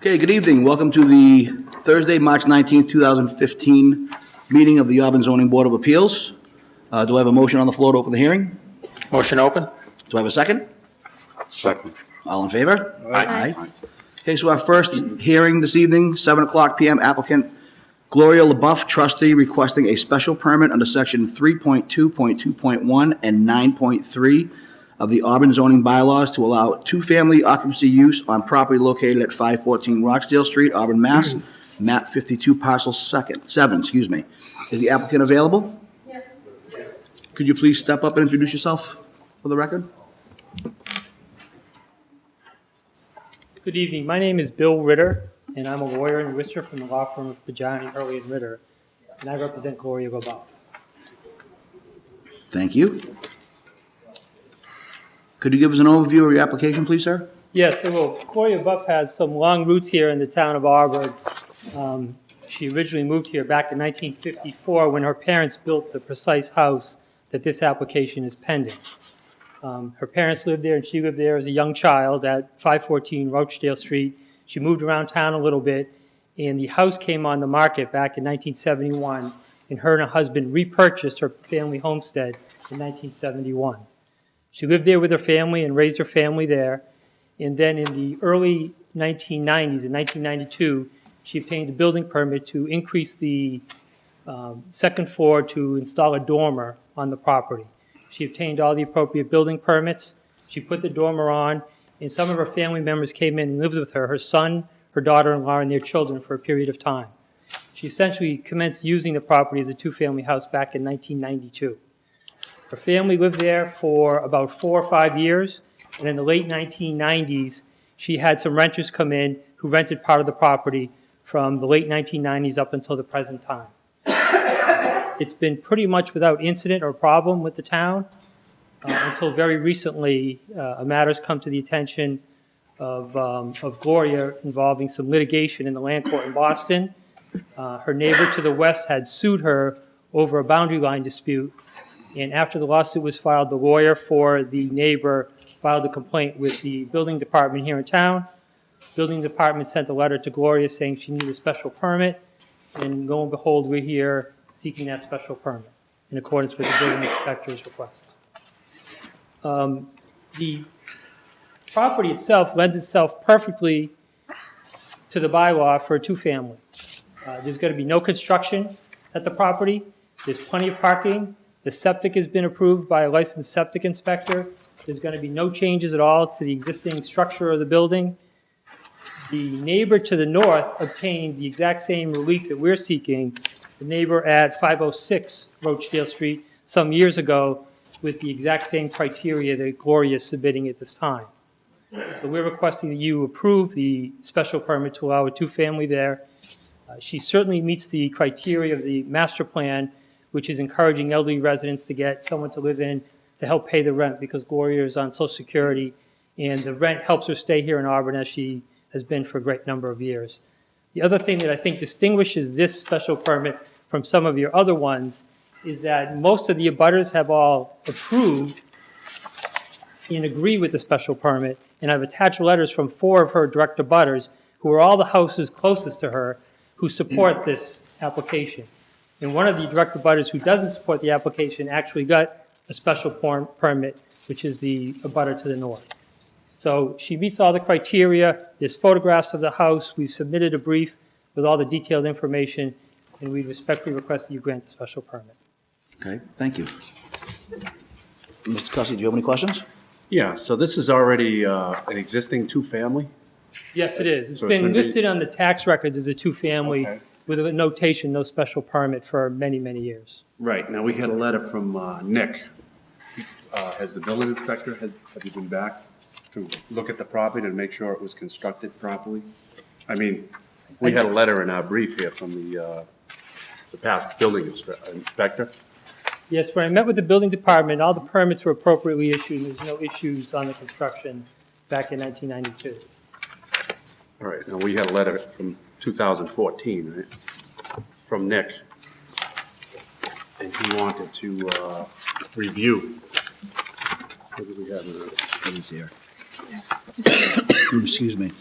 Okay, good evening. Welcome to the Thursday, March 19th, 2015 meeting of the Auburn Zoning Board of Appeals. Do I have a motion on the floor to open the hearing? Motion open? Do I have a second? Second. All in favor? Aye. Okay, so our first hearing this evening, 7 o'clock PM, applicant Gloria LaBeouf, trustee, requesting a special permit under section 3.2.2.1 and 9.3 of the Auburn zoning bylaws to allow two-family occupancy use on property located at 514 Rochdale Street, Auburn, Mass., map 52, parcel 7, Is the applicant available? Yes. Could you please step up and introduce yourself for the record? Good evening. My name is Bill Ritter, and I'm a lawyer in Worcester from the law firm of Pajani, Hurley & Ritter, and I represent Gloria LaBeouf. Thank you. Could you give us an overview of your application, please, sir? Yes, well, Gloria LaBeouf has some long roots here in the town of Auburn. She originally moved here back in 1954 when her parents built the precise house that this application is pending. Her parents lived there and she lived there as a young child at 514 Rochdale Street. She moved around town a little bit, and the house came on the market back in 1971, and her and her husband repurchased her family homestead in 1971. She lived there with her family and raised her family there, and then in the early 1990s, in 1992, she obtained a building permit to increase the second floor to install a dormer on the property. She obtained all the appropriate building permits. She put the dormer on, and some of her family members came in and lived with her son, her daughter-in-law, and their children for a period of time. She essentially commenced using the property as a two-family house back in 1992. Her family lived there for about 4 or 5 years, and in the late 1990s, she had some renters come in who rented part of the property from the late 1990s up until the present time. It's been pretty much without incident or problem with the town until very recently. A matter's come to the attention of Gloria involving some litigation in the land court in Boston. Her neighbor to the west had sued her over a boundary line dispute, and after the lawsuit was filed, the lawyer for the neighbor filed a complaint with the building department here in town. Building department sent a letter to Gloria saying she needed a special permit, and lo and behold, we're here seeking that special permit in accordance with the building inspector's request. The property itself lends itself perfectly to the bylaw for a two-family. There's going to be no construction at the property. There's plenty of parking. The septic has been approved by a licensed septic inspector. There's going to be no changes at all to the existing structure of the building. The neighbor to the north obtained the exact same relief that we're seeking, the neighbor at 506 Rochdale Street, some years ago with the exact same criteria that Gloria is submitting at this time. So we're requesting that you approve the special permit to allow a two-family there. She certainly meets the criteria of the master plan, which is encouraging elderly residents to get someone to live in to help pay the rent because Gloria is on Social Security, and the rent helps her stay here in Auburn as she has been for a great number of years. The other thing that I think distinguishes this special permit from some of your other ones is that most of the abutters have all approved and agree with the special permit, and I've attached letters from 4 of her direct abutters who are all the houses closest to her who support this application. And one of the direct abutters who doesn't support the application actually got a special permit, which is the abutter to the north. So she meets all the criteria. There's photographs of the house. We've submitted a brief with all the detailed information, and we respectfully request that you grant the special permit. Okay, thank you. Mr. Cussy, do you have any questions? Yeah, so this is already an existing two-family? Yes, it is. It's So it's been gonna be- listed on the tax records as a two-family Okay. with a notation, no special permit, for many, many years. Right, now we had a letter from Nick. Has the building inspector, have you been back to look at the property to make sure it was constructed properly? I mean, we had a letter in our brief here from the past building inspector. Yes, when I met with the building department, all the permits were appropriately issued. There's no issues on the construction back in 1992. All right, now we had a letter from 2014, right, from Nick. And he wanted to review. What do we have in our? He's here. Excuse me.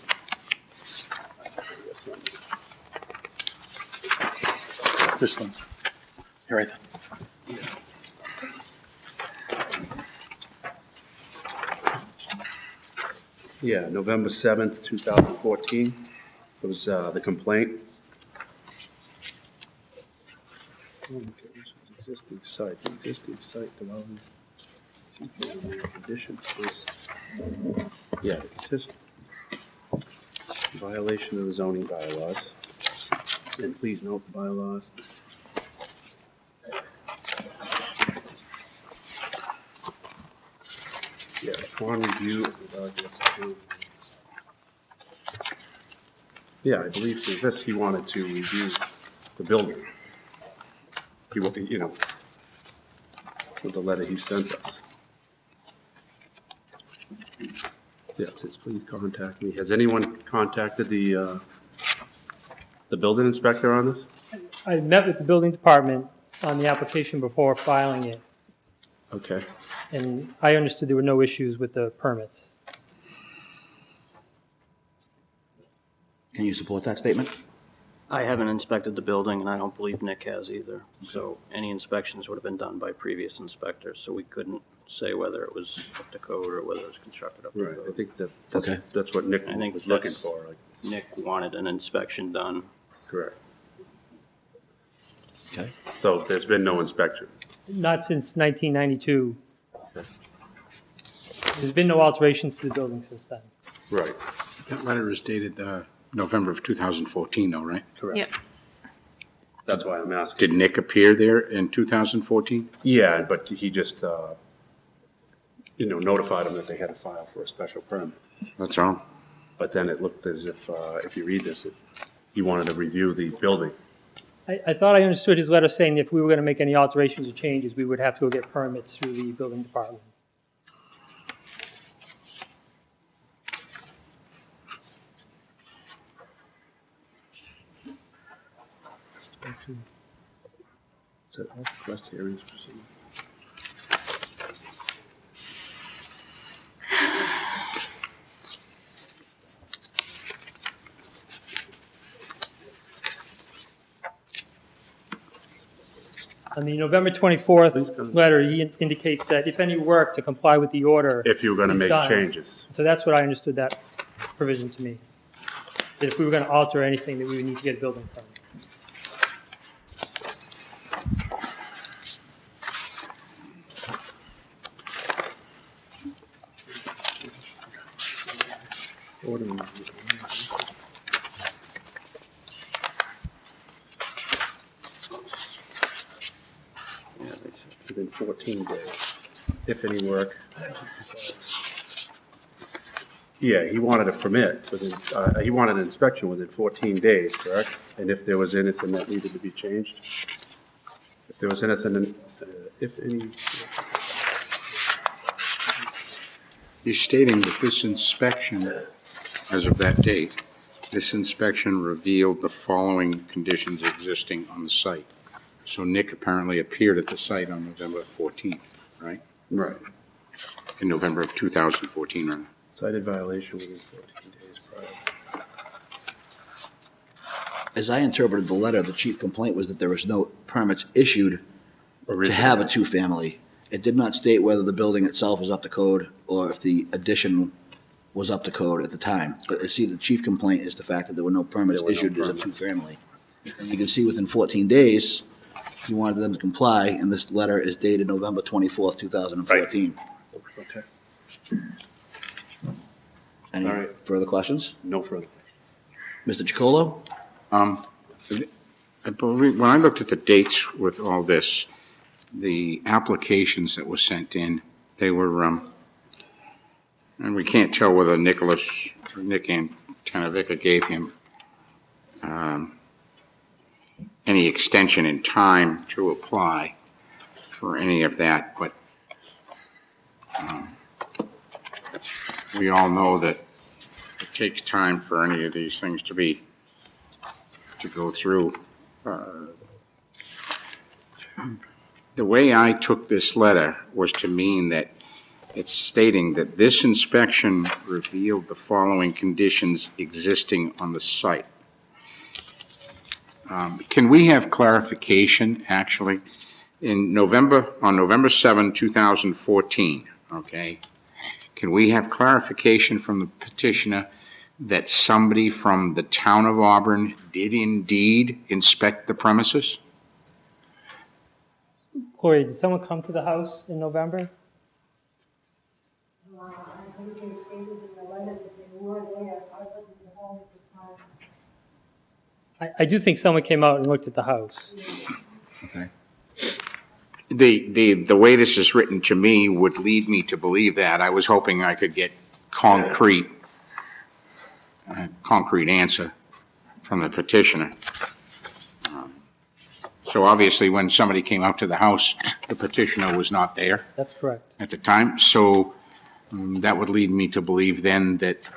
This one. Here, right there. Yeah, November 7th, 2014 was the complaint. Existing site development. Conditions is, yeah, just violation of the zoning bylaws. And please note the bylaws. Yeah, upon review of the documents. Yeah, I believe for this, he wanted to review the building. He, you know, with the letter he sent us. Yeah, it says, please contact me. Has anyone contacted the building inspector on this? I met with the building department on the application before filing it, Okay. and I understood there were no issues with the permits. Can you support that statement? I haven't inspected the building, and I don't believe Nick has either. So any inspections would have been done by previous inspectors, so we couldn't say whether it was up to code or whether it was constructed up to Right, I code. think Okay. that's what Nick I think was looking that's- for, like, Nick wanted an inspection done. correct. Okay. So there's been no inspection. Not since 1992. There's been no alterations to the building since then. Right. That letter is dated November of 2014, though, right? Correct. Yep. That's why I'm asking. Did Nick appear there in 2014? Yeah, but he just, notified them that they had to file for a special permit. That's all. But then it looked as if you read this, he wanted to review the building. I thought I understood his letter saying that if we were going to make any alterations or changes, we would have to go get permits through the building department. Is that all request hearings? On the November 24th letter, he indicates that if any work to comply with the order. If you were gonna is make done. changes. So that's what I understood that provision to me. That if we were going to alter anything, that we would need to get a building permit. Within 14 days, if any work. Yeah, he wanted a permit, he wanted an inspection within 14 days, correct? And if there was anything that needed to be changed? If there was anything, if any, You're stating that this inspection, as of that date, this inspection revealed the following conditions existing on the site. So Nick apparently appeared at the site on November 14th, right? right, In November of 2014, right? cited violation within 14 days prior. As I interpreted the letter, the chief complaint was that there was no permits issued to have a two-family. It did not state whether the building itself was up to code or if the addition was up to code at the time. But see, the chief complaint is the fact that there were no permits There were no issued as a permits. two-family. And you can see within 14 days, he wanted them to comply, and this letter is dated November 24th, 2014. Okay, Any All right. further questions? no further. Mr. Chacolo? I believe, when I looked at the dates with all this, the applications that were sent in, they were, and we can't tell whether Nick Antanavica gave him any extension in time to apply for any of that, but we all know that it takes time for any of these things to go through. The way I took this letter was to mean that it's stating that this inspection revealed the following conditions existing on the site. Can we have clarification, actually? On November 7, 2014, okay? Can we have clarification from the petitioner that somebody from the town of Auburn did indeed inspect the premises? Gloria, did someone come to the house in November? I think they stated in the letter that they were there. I wasn't at home at the time. I do think someone came out and looked at the house. Okay. The way this is written to me would lead me to believe that. I was hoping I could get concrete answer from the petitioner. So obviously, when somebody came out to the house, the petitioner was not there That's correct. at the time. So that would lead me to believe then that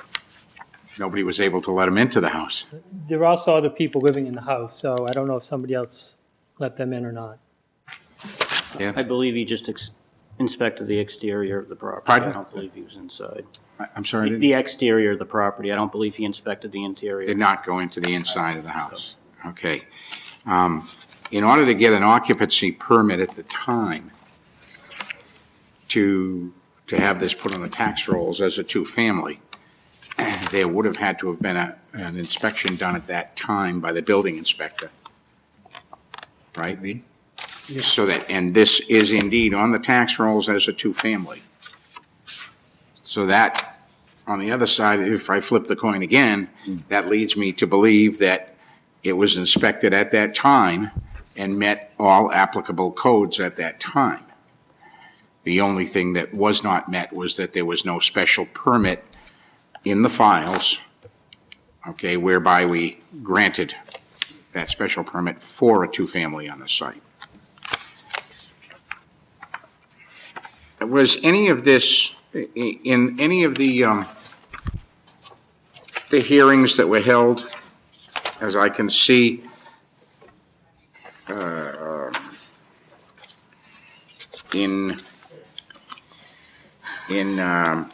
nobody was able to let him into the house. There are also other people living in the house, so I don't know if somebody else let them in or not. I believe he just inspected the exterior of the property. Pardon? I don't believe he was inside. I'm sorry, I The exterior of the property, I don't believe he inspected the interior. did not go into the inside of the house. Okay. In order to get an occupancy permit at the time to have this put on the tax rolls as a two-family, there would have had to have been an inspection done at that time by the building inspector. Right, Lee? So that, and this is indeed on the tax rolls as a two-family. So that, on the other side, if I flip the coin again, that leads me to believe that it was inspected at that time and met all applicable codes at that time. The only thing that was not met was that there was no special permit in the files, okay, whereby we granted that special permit for a two-family on the site. Was any of this, in any of the hearings that were held, as I can see, in the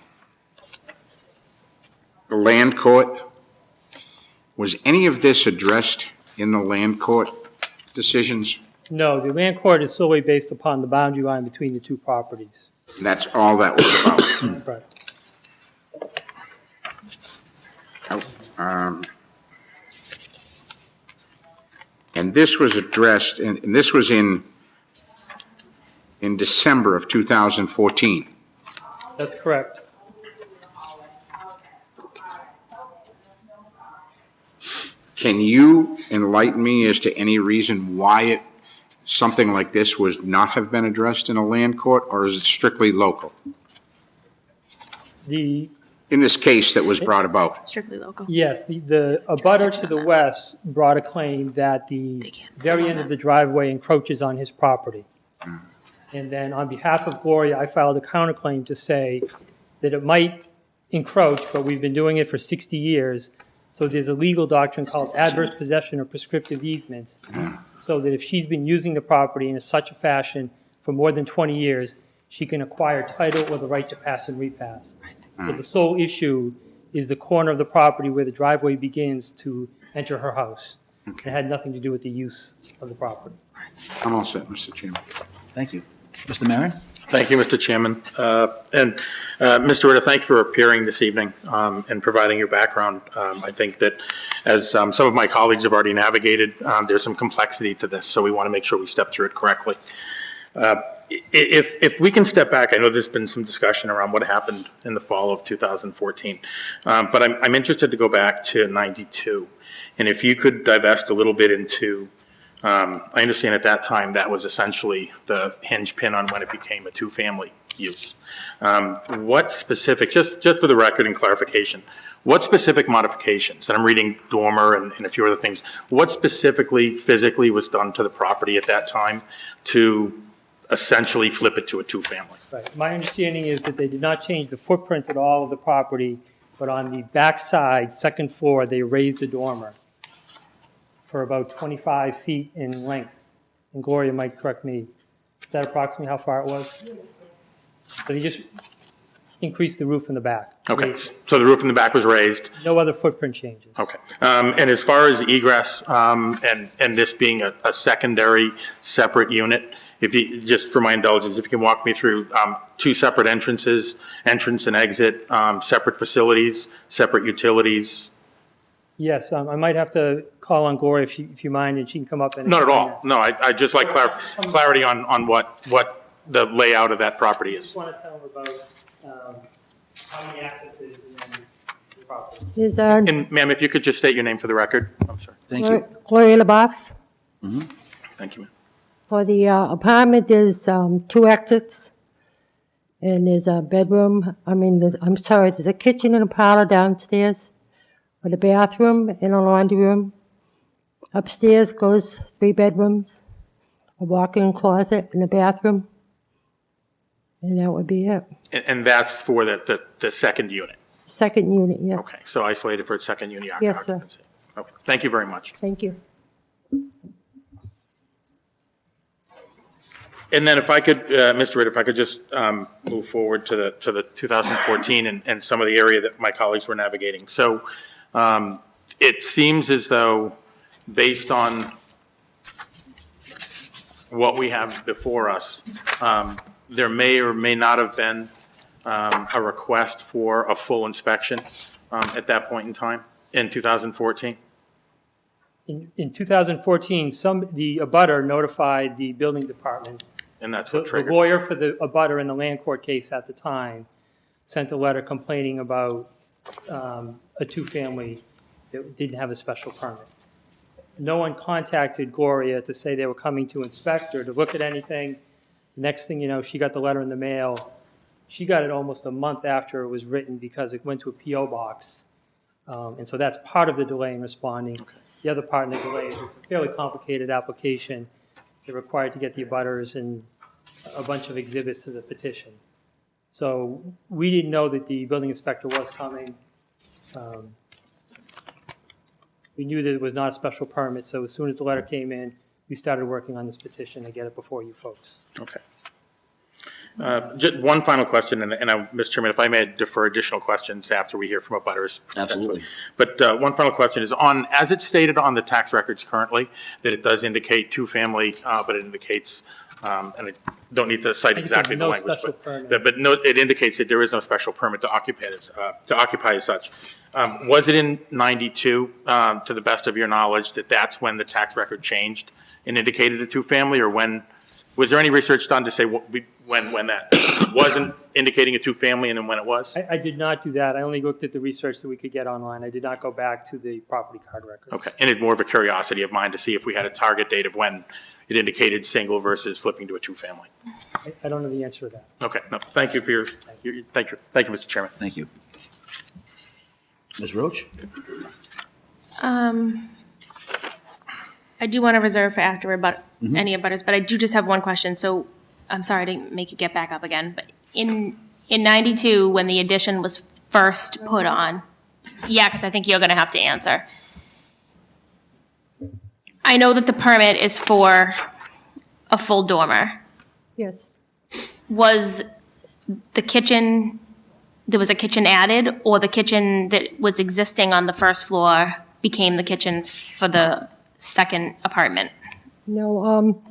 land court, was any of this addressed in the land court decisions? No, the land court is solely based upon the boundary line between the two properties. That's all that was about. Right. And this was addressed, and this was in December of 2014. That's correct. Can you enlighten me as to any reason why something like this would not have been addressed in a land court, or is it strictly local? The, In this case that was brought about? Strictly local. yes, the abutter to the west brought a claim that the very end of the driveway encroaches on his property. And then on behalf of Gloria, I filed a counterclaim to say that it might encroach, but we've been doing it for 60 years. So there's a legal doctrine called adverse possession or prescriptive easements. So that if she's been using the property in such a fashion for more than 20 years, she can acquire title or the right to pass and repass. So the sole issue is the corner of the property where the driveway begins to enter her house. It had nothing to do with the use of the property. I'm all set, Mr. Chairman. Thank you. Mr. Maron? Thank you, Mr. Chairman. Mr. Ritter, thank you for appearing this evening and providing your background. I think that as some of my colleagues have already navigated, there's some complexity to this, so we want to make sure we step through it correctly. If we can step back, I know there's been some discussion around what happened in the fall of 2014, but I'm interested to go back to 92. And if you could divest a little bit into I understand at that time that was essentially the hinge pin on when it became a two-family use. What specific, just for the record and clarification, what specific modifications, and I'm reading Dormer and a few other things, what specifically physically was done to the property at that time to essentially flip it to a two-family? Right. My understanding is that they did not change the footprint at all of the property, but on the backside, second floor, they raised the dormer for about 25 feet in length. And Gloria might correct me. Is that approximately how far it was? So they just increased the roof in the back. Okay, Raised it. so the roof in the back was raised. No other footprint changes. Okay. And as far as egress, and this being a secondary separate unit, if you, just for my indulgence, if you can walk me through, two separate entrances, entrance and exit, separate facilities, separate utilities? Yes, I might have to call on Gloria if you mind, and she can come up and. Not at explain all. No, I just like clarity on what the layout of that property I is. just want to tell them about how many accesses and the property. Is And ma'am, if you could just state your name for the record. I'm sorry. Thank you. Gloria LaBeouf. Thank you, ma'am. For the apartment, there's two exits, and there's a bedroom, there's a kitchen and a parlor downstairs, with a bathroom and a laundry room. Upstairs goes 3 bedrooms, a walk-in closet and a bathroom, and that would be it. And that's for the second unit? Second unit, yes. Okay, so isolated for its second unit Yes, sir. occupancy? Okay, thank you very much. Thank you. And then if I could, Mr. Ritter, if I could just move forward to the 2014 and some of the area that my colleagues were navigating. So it seems as though, based on what we have before us, there may or may not have been a request for a full inspection at that point in time, in 2014? In 2014, the abutter notified the building department. And that's The what triggered? lawyer for the abutter in the land court case at the time sent a letter complaining about a two-family that didn't have a special permit. No one contacted Gloria to say they were coming to inspect or to look at anything. The next thing you know, she got the letter in the mail. She got it almost a month after it was written because it went to a P.O. box. And so that's part of the delay in responding. The other part in the delay is it's a fairly complicated application. They're required to get the abutters and a bunch of exhibits to the petition. So we didn't know that the building inspector was coming. We knew that it was not a special permit, so as soon as the letter came in, we started working on this petition to get it before you folks. Okay. Just one final question, and Mr. Chairman, if I may defer additional questions after we hear from abutters. Absolutely. But one final question is on, as it's stated on the tax records currently, that it does indicate two-family, but it indicates, and I don't need to cite I think exactly the there's no language, special permit. but no, it indicates that there is no special permit to occupy as such. Was it in 92, to the best of your knowledge, that's when the tax record changed and indicated a two-family, or when? Was there any research done to say when that wasn't indicating a two-family and then when it was? I did not do that. I only looked at the research that we could get online. I did not go back to the property card records. Okay, and it's more of a curiosity of mine to see if we had a target date of when it indicated single versus flipping to a two-family. I don't know the answer to that. Okay, no, thank you for your thank you, Mr. Chairman. Thank you. Ms. Roach? I do want to reserve for after any abutters, but I do just have one question. So I'm sorry to make you get back up again, but in 92, when the addition was first put on, yeah, because I think you're going to have to answer. I know that the permit is for a full dormer. Yes. Was the kitchen, there was a kitchen added, or the kitchen that was existing on the first floor became the kitchen for the second apartment? No,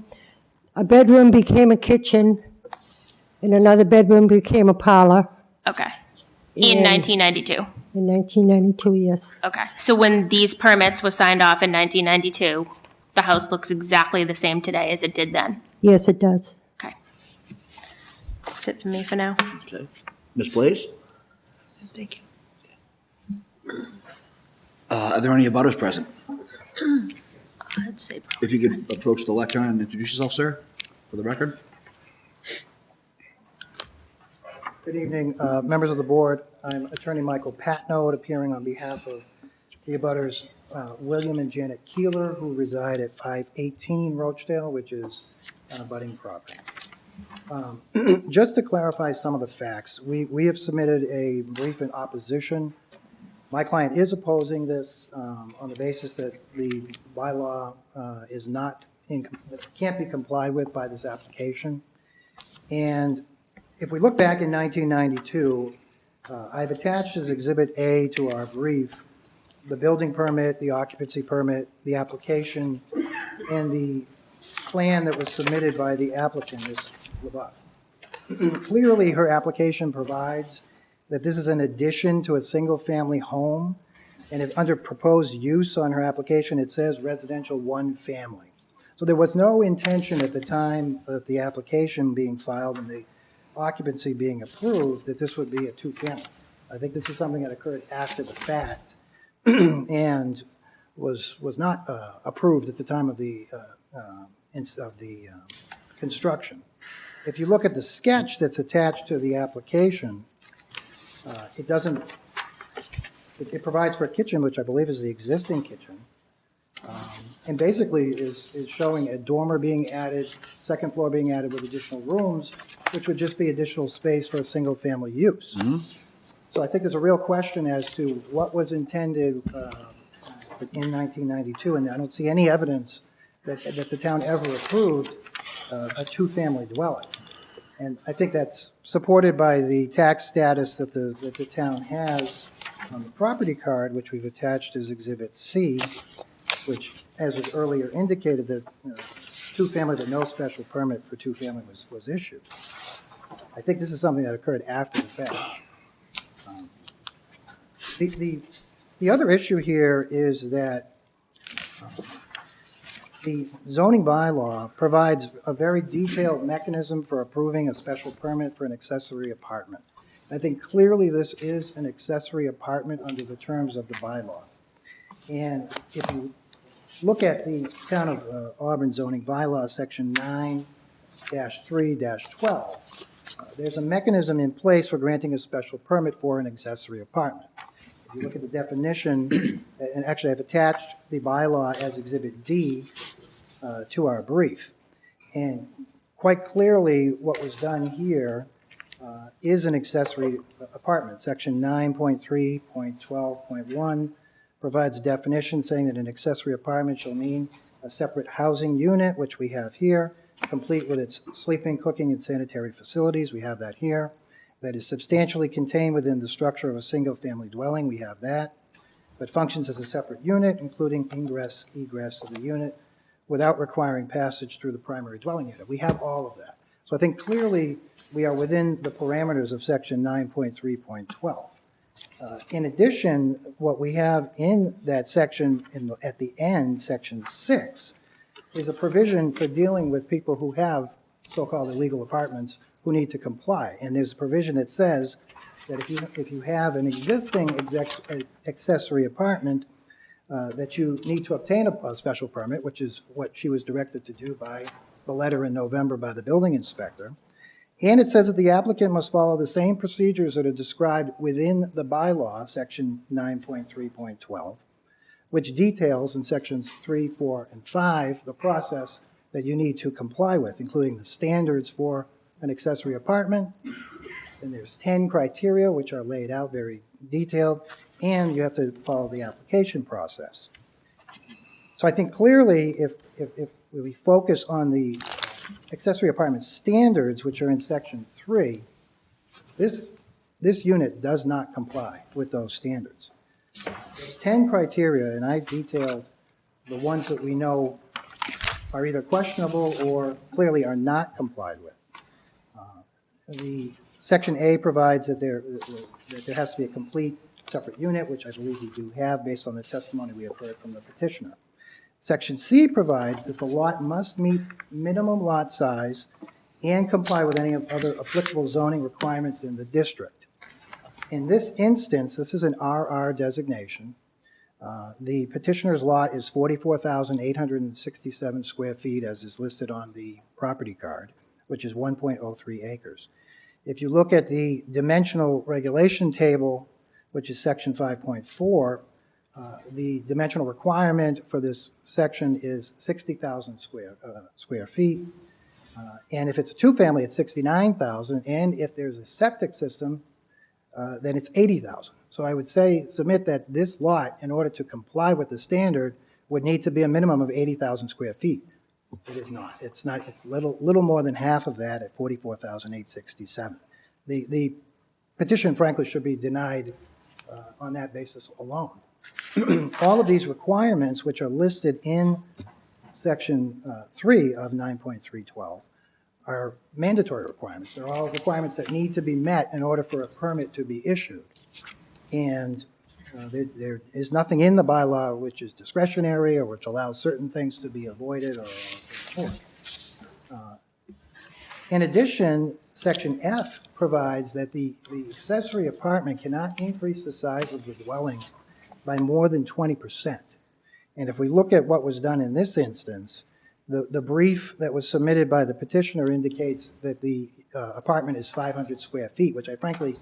a bedroom became a kitchen, and another bedroom became a parlor Okay. In And- 1992? in 1992, yes. Okay. So when these permits were signed off in 1992, the house looks exactly the same today as it did then? Yes, it does. Okay. That's it for me for now. Okay. Ms. Blaze? Thank you. Are there any abutters present? I'd say If you could approach the lectern and introduce yourself, sir, for the record. Good evening, members of the board. I'm Attorney Michael Patnode, appearing on behalf of the abutters William and Janet Keeler, who reside at 518 Rochdale, which is an abutting property. Just to clarify some of the facts, we have submitted a brief in opposition. My client is opposing this on the basis that the bylaw is not, can't be complied with by this application. And If we look back in 1992, I've attached as Exhibit A to our brief the building permit, the occupancy permit, the application, and the plan that was submitted by the applicant, Ms. LaBeouf. Clearly, her application provides that this is an addition to a single-family home, and if under proposed use on her application, it says residential one family. So there was no intention at the time of the application being filed and the occupancy being approved that this would be a two-family. I think this is something that occurred after the fact and was not approved at the time of the construction. If you look at the sketch that's attached to the application, it doesn't, it provides for a kitchen, which I believe is the existing kitchen, and basically is showing a dormer being added, second floor being added with additional rooms, which would just be additional space for a single-family use. So I think there's a real question as to what was intended in 1992, and I don't see any evidence that the town ever approved a two-family dwelling. And I think that's supported by the tax status that the town has on the property card, which we've attached as Exhibit C, which, as was earlier indicated, that two-family, but no special permit for two-family was issued. I think this is something that occurred after the fact. The other issue here is that the zoning bylaw provides a very detailed mechanism for approving a special permit for an accessory apartment. I think clearly this is an accessory apartment under the terms of the bylaw. And if you look at the Town of Auburn zoning bylaw, section 9-3-12, there's a mechanism in place for granting a special permit for an accessory apartment. If you look at the definition, and actually I've attached the bylaw as Exhibit D to our brief. And quite clearly, what was done here is an accessory apartment. Section 9.3.12.1 provides definition saying that an accessory apartment shall mean a separate housing unit, which we have here, complete with its sleeping, cooking, and sanitary facilities. We have that here. That is substantially contained within the structure of a single-family dwelling. We have that. But functions as a separate unit, including ingress, egress of the unit, without requiring passage through the primary dwelling unit. We have all of that. So I think clearly we are within the parameters of section 9.3.12. In addition, what we have in that section, at the end, section 6, is a provision for dealing with people who have so-called illegal apartments who need to comply. And there's a provision that says that if you have an existing accessory apartment, that you need to obtain a special permit, which is what she was directed to do by the letter in November by the building inspector. And it says that the applicant must follow the same procedures that are described within the bylaw, section 9.3.12, which details in sections 3, 4, and 5 the process that you need to comply with, including the standards for an accessory apartment. And there's 10 criteria, which are laid out very detailed, and you have to follow the application process. So I think clearly if we focus on the accessory apartment standards, which are in section 3, this unit does not comply with those standards. There's 10 criteria, and I detailed the ones that we know are either questionable or clearly are not complied with. The section A provides that there has to be a complete separate unit, which I believe we do have based on the testimony we have heard from the petitioner. Section C provides that the lot must meet minimum lot size and comply with any other applicable zoning requirements in the district. In this instance, this is an RR designation. The petitioner's lot is 44,867 square feet, as is listed on the property card, which is 1.03 acres. If you look at the dimensional regulation table, which is section 5.4, the dimensional requirement for this section is 60,000 square feet. And if it's a two-family, it's 69,000. And if there's a septic system, then it's 80,000. So I would submit that this lot, in order to comply with the standard, would need to be a minimum of 80,000 square feet. It is not. It's not. It's little more than half of that at 44,867. The petition frankly should be denied on that basis alone. All of these requirements, which are listed in Section 3 of 9.312, are mandatory requirements. They're all requirements that need to be met in order for a permit to be issued. And there is nothing in the bylaw which is discretionary or which allows certain things to be avoided or ignored. In addition, Section F provides that the accessory apartment cannot increase the size of the dwelling by more than 20%. And if we look at what was done in this instance, the brief that was submitted by the petitioner indicates that the apartment is 500 square feet, which I frankly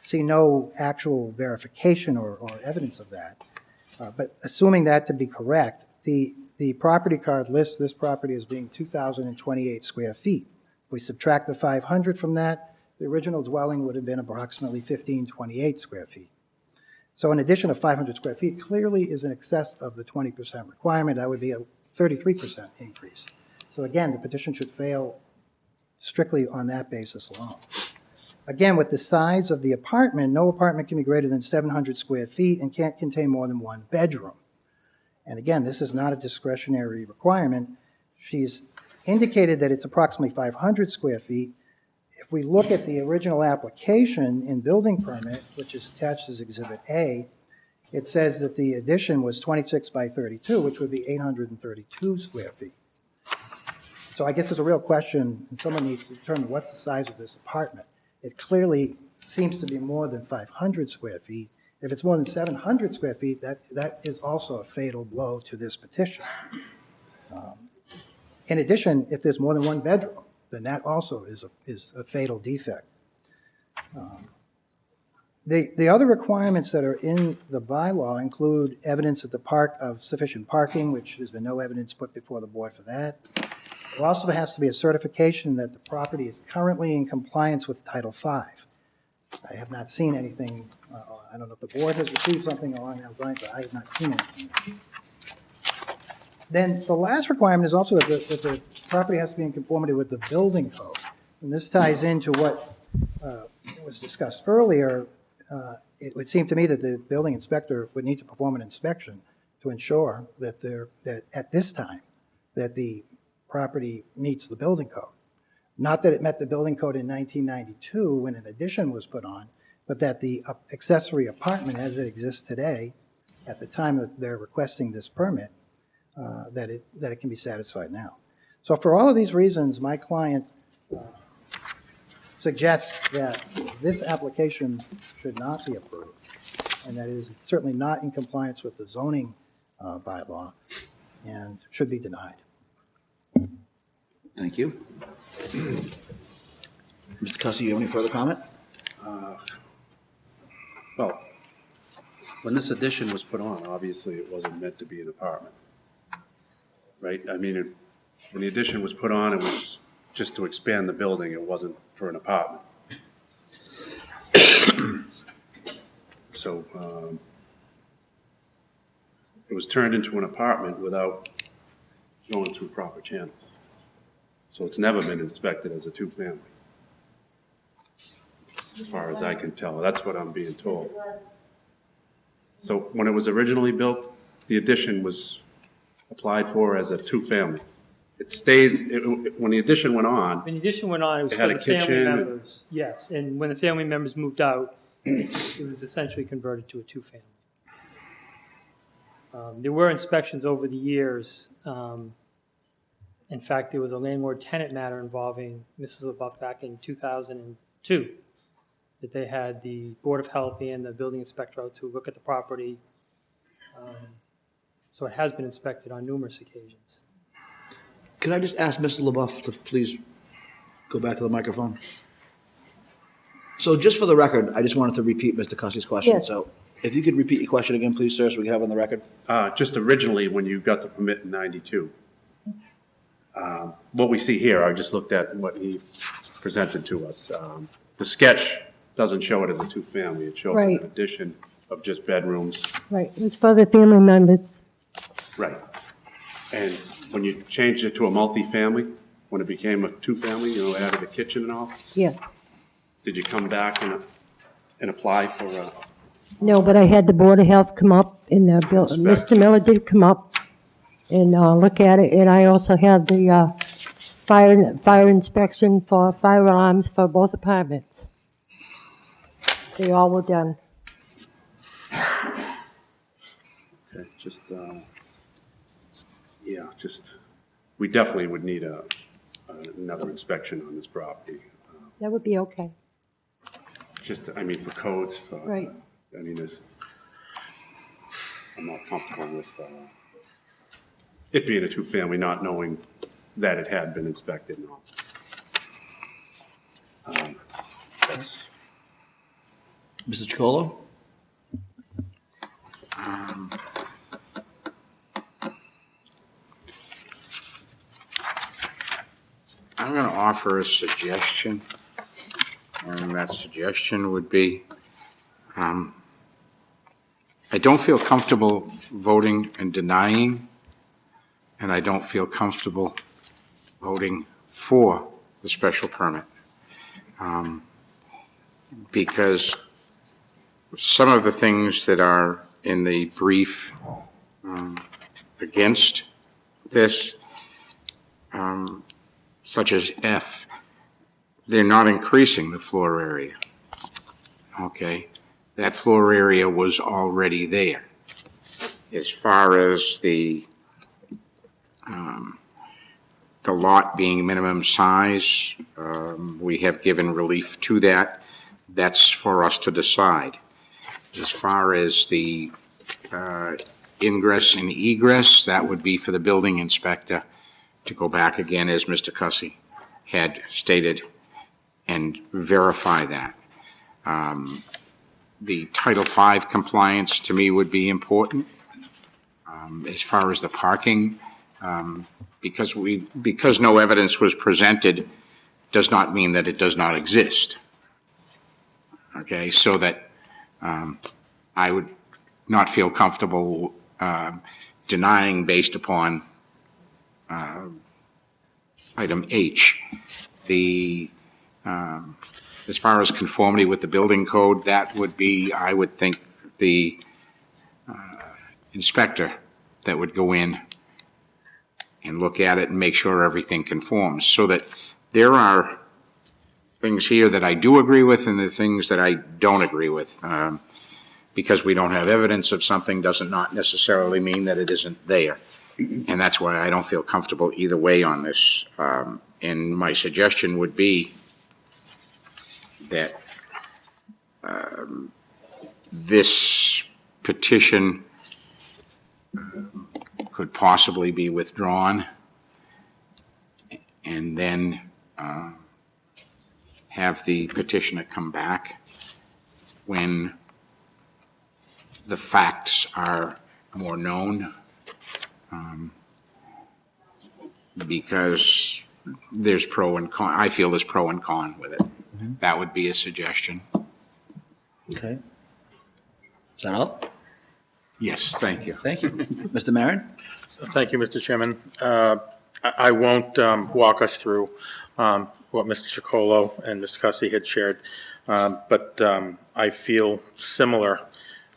see no actual verification or evidence of that. But assuming that to be correct, the property card lists this property as being 2,028 square feet. If we subtract the 500 from that, the original dwelling would have been approximately 1,528 square feet. So an addition of 500 square feet clearly is in excess of the 20% requirement. That would be a 33% increase. So again, the petition should fail strictly on that basis alone. Again, with the size of the apartment, no apartment can be greater than 700 square feet and can't contain more than one bedroom. And again, this is not a discretionary requirement. She's indicated that it's approximately 500 square feet. If we look at the original application in building permit, which is attached as Exhibit A, it says that the addition was 26 by 32, which would be 832 square feet. So I guess there's a real question, and someone needs to determine what's the size of this apartment. It clearly seems to be more than 500 square feet. If it's more than 700 square feet, that is also a fatal blow to this petition. In addition, if there's more than one bedroom, then that also is a fatal defect. The other requirements that are in the bylaw include evidence at the park of sufficient parking, which there's been no evidence put before the board for that. There also has to be a certification that the property is currently in compliance with Title V. I have not seen anything, I don't know if the board has received something along those lines, but I have not seen anything. Then the last requirement is also that the property has to be in conformity with the building code. And this ties into what was discussed earlier. It would seem to me that the building inspector would need to perform an inspection to ensure that at this time, that the property meets the building code. Not that it met the building code in 1992 when an addition was put on, but that the accessory apartment as it exists today, at the time that they're requesting this permit, that it can be satisfied now. So for all of these reasons, my client suggests that this application should not be approved, and that it is certainly not in compliance with the zoning bylaw and should be denied. Thank you. Mr. Cussy, you have any further comment? Well, when this addition was put on, obviously it wasn't meant to be an apartment, right? I mean, when the addition was put on, it was just to expand the building. It wasn't for an apartment. So it was turned into an apartment without going through proper channels. So it's never been inspected as a two-family, as far as I can tell. That's what I'm being told. So when it was originally built, the addition was applied for as a two-family. It stays, when the addition went on, When the addition went on, it was It for had the a family kitchen and- members. Yes, and when the family members moved out, it was essentially converted to a two-family. There were inspections over the years. In fact, there was a landlord-tenant matter involving Mrs. LaBeouf back in 2002, that they had the Board of Health and the building inspector out to look at the property. So it has been inspected on numerous occasions. Could I just ask Mr. LaBeouf to please go back to the microphone? So just for the record, I just wanted to repeat Mr. Cussy's question. Yes. So if you could repeat your question again, please, sir, so we can have it on the record. just originally, when you got the permit in 92, what we see here, I just looked at what he presented to us. The sketch doesn't show it as a two-family. It shows an Right. addition of just bedrooms. Right, it's for the family members. Right. And when you changed it to a multi-family, when it became a two-family, added a kitchen and all, Yeah, Did you come back and apply for No, but I had the Board of Health come up, and Mr. Miller did come up and look at it, and I also had the fire inspection for fire alarms for both apartments. They all were done. okay, we definitely would need another inspection on this property. That would be okay. I mean, for codes. Right. I mean, I'm not comfortable with it being a two-family, not knowing that it had been inspected. That's, Mr. Chacolo? I'm going to offer a suggestion, and that suggestion would be, I don't feel comfortable voting and denying, and I don't feel comfortable voting for the special permit. Because some of the things that are in the brief against this, such as F, they're not increasing the floor area. Okay, that floor area was already there. As far as the lot being minimum size, we have given relief to that. That's for us to decide. As far as the ingress and egress, that would be for the building inspector to go back again, as Mr. Cussy had stated, and verify that. The Title V compliance to me would be important. As far as the parking, because no evidence was presented does not mean that it does not exist. Okay, so that I would not feel comfortable denying based upon item H. As far as conformity with the building code, that would be, I would think, the inspector that would go in and look at it and make sure everything conforms, so that there are things here that I do agree with and the things that I don't agree with. Because we don't have evidence of something doesn't not necessarily mean that it isn't there. And that's why I don't feel comfortable either way on this. And my suggestion would be that this petition could possibly be withdrawn and then have the petitioner come back when the facts are more known, because there's pro and con. I feel there's pro and con with it. That would be a suggestion. Okay. Is that all? Yes, thank you. Thank you. Mr. Maron? Thank you, Mr. Chairman. I won't walk us through what Mr. Chacolo and Mr. Cussy had shared, but I feel similar.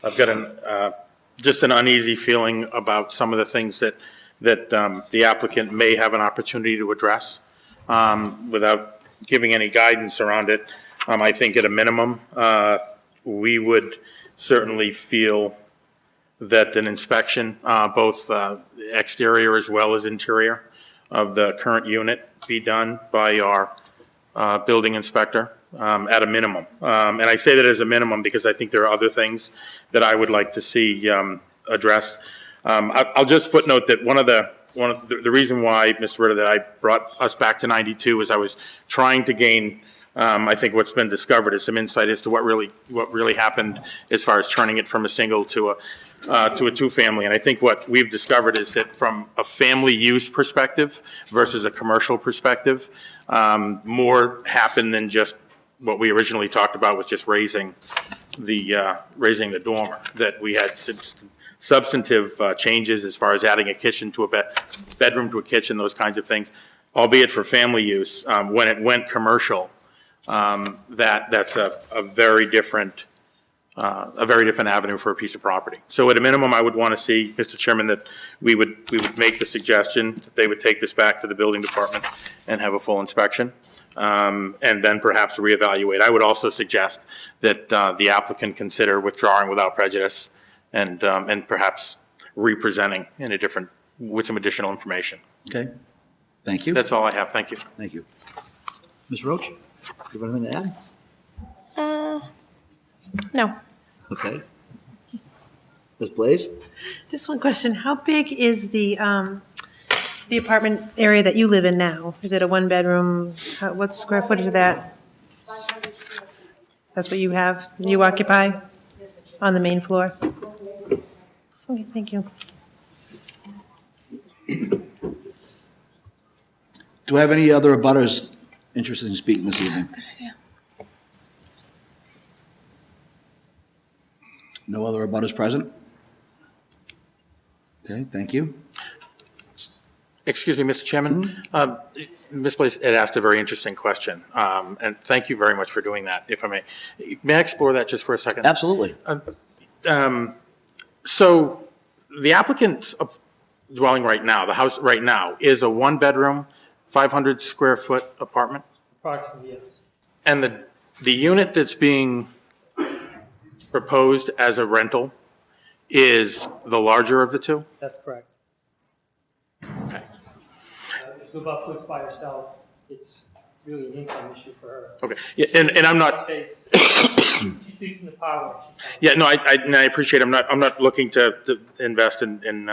I've got just an uneasy feeling about some of the things that the applicant may have an opportunity to address without giving any guidance around it. I think at a minimum, we would certainly feel that an inspection, both exterior as well as interior, of the current unit be done by our building inspector at a minimum. And I say that as a minimum because I think there are other things that I would like to see addressed. I'll just footnote that one of the reason why, Mr. Ritter, that I brought us back to 92 is I was trying to gain, I think what's been discovered is some insight as to what really happened as far as turning it from a single to a two-family. And I think what we've discovered is that from a family use perspective versus a commercial perspective, more happened than just what we originally talked about was just raising the dormer. That we had substantive changes as far as adding a kitchen to a bedroom to a kitchen, those kinds of things, albeit for family use. When it went commercial, that's a very different avenue for a piece of property. So at a minimum, I would want to see, Mr. Chairman, that we would make the suggestion that they would take this back to the building department and have a full inspection, and then perhaps reevaluate. I would also suggest that the applicant consider withdrawing without prejudice and perhaps representing with some additional information. Okay, thank you. That's all I have. Thank you. Thank you. Ms. Roach, do you have anything to add? No. Okay. Ms. Blaze? Just one question. How big is the apartment area that you live in now? Is it a one-bedroom? What's square footage of that? That's what you have, you occupy on the main floor? Okay, thank you. Do I have any other abutters interested in speaking this evening? Good idea. No other abutters present? Okay, thank you. Excuse me, Mr. Chairman. Ms. Blaze had asked a very interesting question, and thank you very much for doing that, if I may. May I explore that just for a second? Absolutely. So the applicant's dwelling right now, the house right now, is a one-bedroom, 500-square-foot apartment? Approximately, yes. And the unit that's being proposed as a rental is the larger of the two? That's correct. Okay. Ms. LaBeouf lives by herself. It's really an income issue for her. Okay. Yeah, and I'm not, Space. She sleeps in the parlor. yeah, no, I appreciate it. I'm not looking to invest in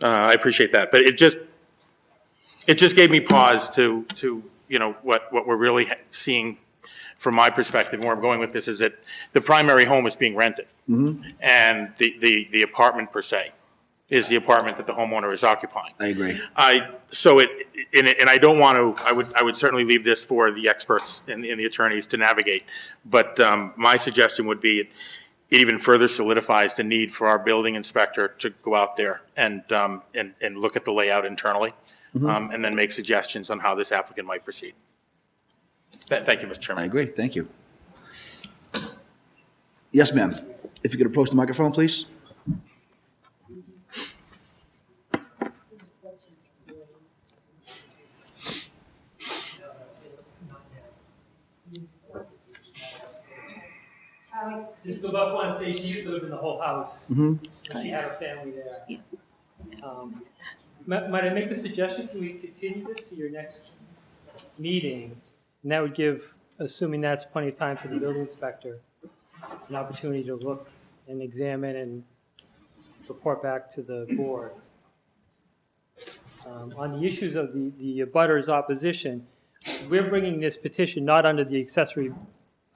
I appreciate that. But it just gave me pause to what we're really seeing from my perspective, and where I'm going with this is that the primary home is being rented. Mm-hmm. And the apartment per se is the apartment that the homeowner is occupying. I agree. And I don't want to, I would certainly leave this for the experts and the attorneys to navigate. But my suggestion would be it even further solidifies the need for our building inspector to go out there and look at the layout internally, and then make suggestions on how this applicant might proceed. Thank you, Mr. Chairman. I agree, thank you. Yes, ma'am. If you could approach the microphone, please. Ms. LaBeouf wanted to say she used to live in the whole house. And she had her family there. Yeah. Might I make the suggestion, can we continue this to your next meeting? And that would give, assuming that's plenty of time for the building inspector, an opportunity to look and examine and report back to the board. On the issues of the abutters opposition, we're bringing this petition not under the accessory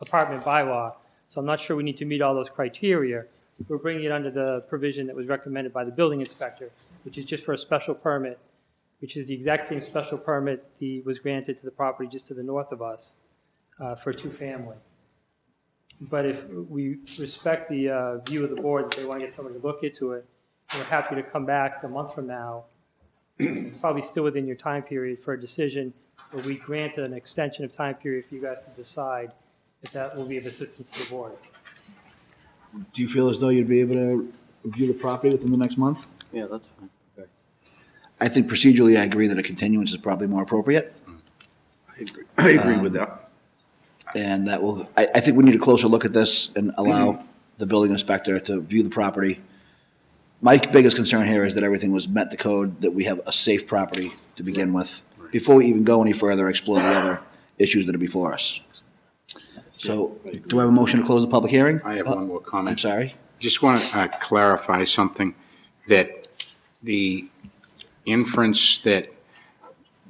apartment bylaw, so I'm not sure we need to meet all those criteria. We're bringing it under the provision that was recommended by the building inspector, which is just for a special permit, which is the exact same special permit that was granted to the property just to the north of us for two-family. But if we respect the view of the board that they want to get somebody to look into it, we're happy to come back a month from now, probably still within your time period, for a decision where we grant an extension of time period for you guys to decide if that will be of assistance to the board. Do you feel as though you'd be able to review the property within the next month? Yeah, that's fine. I think procedurally, I agree that a continuance is probably more appropriate. I agree with that. And that will, I think we need a closer look at this and allow the building inspector to view the property. My biggest concern here is that everything was met the code, that we have a safe property to begin with, before we even go any further, explore the other issues that are before us. So, do I have a motion to close the public hearing? I have one more comment. I'm sorry? Just want to clarify something, that the inference that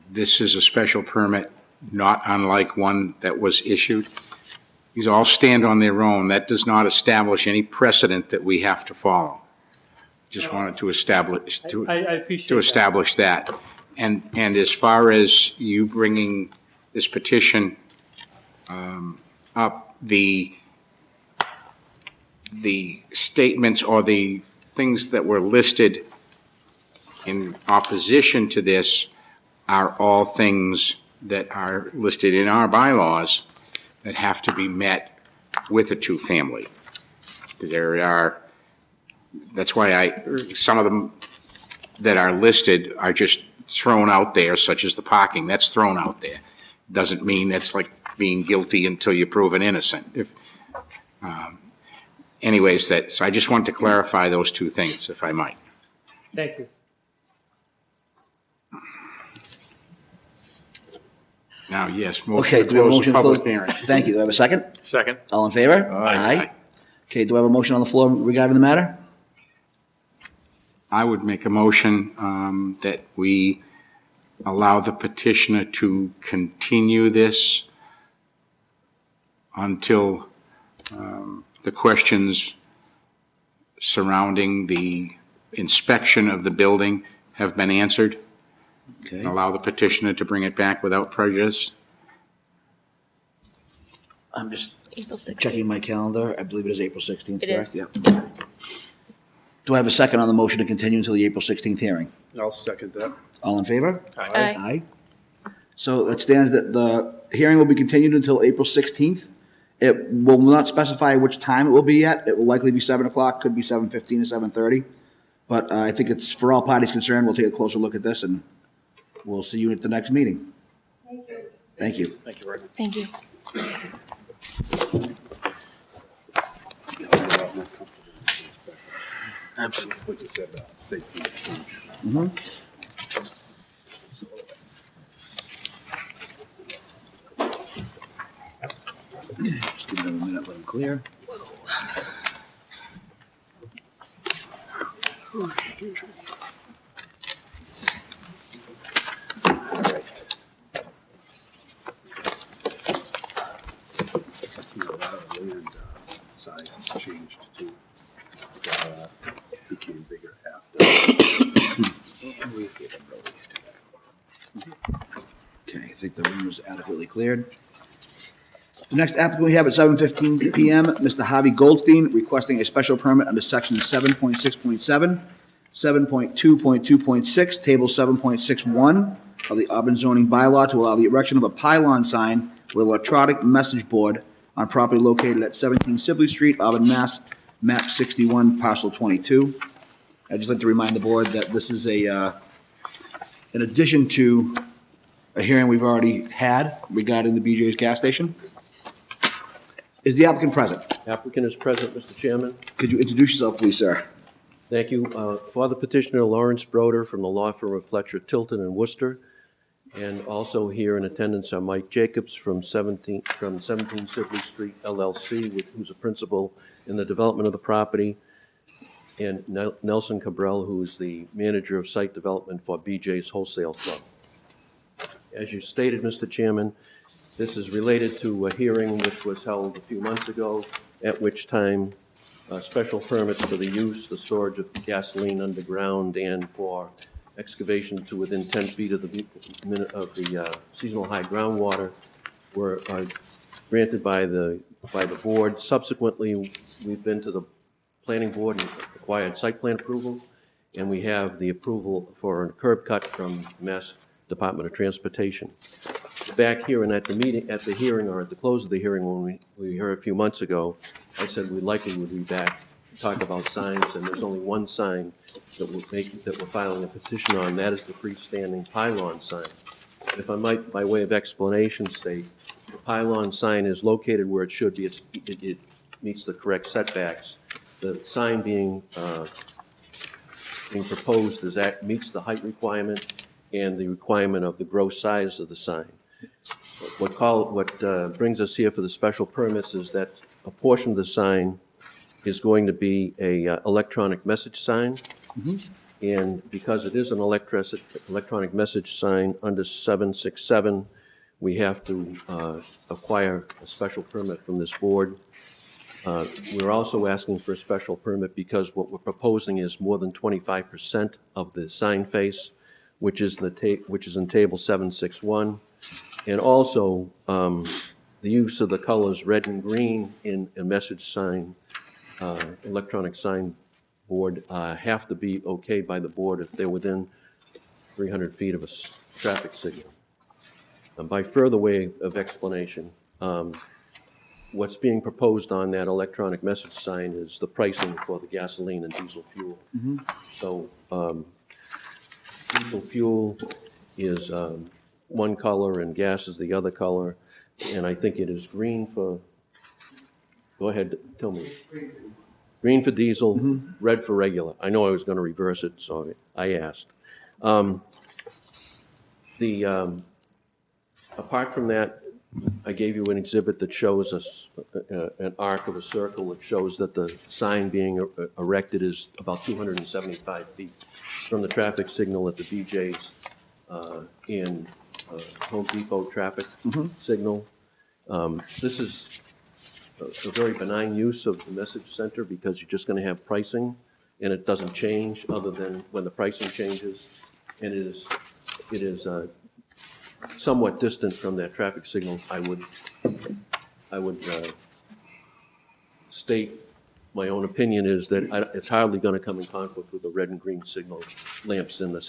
this is a special permit, not unlike one that was issued, these all stand on their own. That does not establish any precedent that we have to follow. Just wanted to establish, I appreciate to establish that. And as far as you bringing this petition up, the statements or the things that were listed in opposition to this are all things that are listed in our bylaws that have to be met with a two-family. That's why some of them that are listed are just thrown out there, such as the parking, that's thrown out there. Doesn't mean that's like being guilty until you're proven innocent. Anyways, so I just wanted to clarify those two things, if I might. Thank you. Now, yes, Okay, motion to do we have a close motion the to public close? hearing. Thank you. Do I have a second? Second. All in favor? Aye. Okay, do I have a motion on the floor regarding the matter? I would make a motion that we allow the petitioner to continue this until the questions surrounding the inspection of the building have been answered. Okay. And allow the petitioner to bring it back without prejudice. I'm just April 16th. checking my calendar. I believe it is April 16th, It correct? is. Yep. Do I have a second on the motion to continue until the April 16th hearing? I'll second that. All in favor? Aye. Aye. So it stands that the hearing will be continued until April 16th. It will not specify which time it will be yet. It will likely be 7 o'clock, could be 7:15 or 7:30. But I think it's, for all parties concerned, we'll take a closer look at this, and we'll see you at the next meeting. Thank you. Thank you very much. Thank you. Absolutely. Mhm. Just give them a minute, let them clear. Size has changed too. Became bigger after. Okay, I think the room is adequately cleared. The next applicant we have at 7:15 PM, Mr. Harvey Goldstein, requesting a special permit under section 7.6.7, 7.2.2.6, table 7.61 of the Auburn zoning bylaw to allow the erection of a pylon sign with electronic message board on property located at 17 Sibley Street, Auburn, Mass., map 61, parcel 22. I'd just like to remind the board that this is in addition to a hearing we've already had regarding the BJ's gas station. Is the applicant present? Applicant is present, Mr. Chairman. Could you introduce yourself, please, sir? Thank you. For the petitioner, Lawrence Broder from the law firm of Fletcher, Tilton, and Worcester. And also here in attendance are Mike Jacobs from 17 Sibley Street LLC, who's a principal in the development of the property, and Nelson Cabral, who is the manager of site development for BJ's Wholesale Club. As you stated, Mr. Chairman, this is related to a hearing which was held a few months ago, at which time special permits for the use, the storage of gasoline underground, and for excavation to within 10 feet of the seasonal high groundwater were granted by the board. Subsequently, we've been to the planning board and acquired site plan approval, and we have the approval for a curb cut from Mass Department of Transportation. Back here and at the hearing, or at the close of the hearing, when we heard a few months ago, I said we likely would be back to talk about signs, and there's only one sign that we're filing a petition on. That is the freestanding pylon sign. If I might, by way of explanation, state the pylon sign is located where it should be. It meets the correct setbacks. The sign being proposed meets the height requirement and the requirement of the gross size of the sign. What brings us here for the special permits is that a portion of the sign is going to be a electronic message sign. And because it is an electronic message sign under 767, we have to acquire a special permit from this board. We're also asking for a special permit because what we're proposing is more than 25% of the sign face, which is in table 761. And also, the use of the colors red and green in a message sign, electronic sign board, have to be okayed by the board if they're within 300 feet of a traffic signal. By further way of explanation, what's being proposed on that electronic message sign is the pricing for the gasoline and diesel fuel. So diesel fuel is one color and gas is the other color, and I think it is green for, go ahead, tell me. Green for diesel, red for regular. I know I was going to reverse it, so I asked. Apart from that, I gave you an exhibit that shows us an arc of a circle that shows that the sign being erected is about 275 feet from the traffic signal at the BJ's in Home Depot traffic signal. This is a very benign use of the message center because you're just going to have pricing and it doesn't change other than when the pricing changes. And it is somewhat distant from that traffic signal. I would state my own opinion is that it's hardly going to come in conflict with the red and green signal lamps in the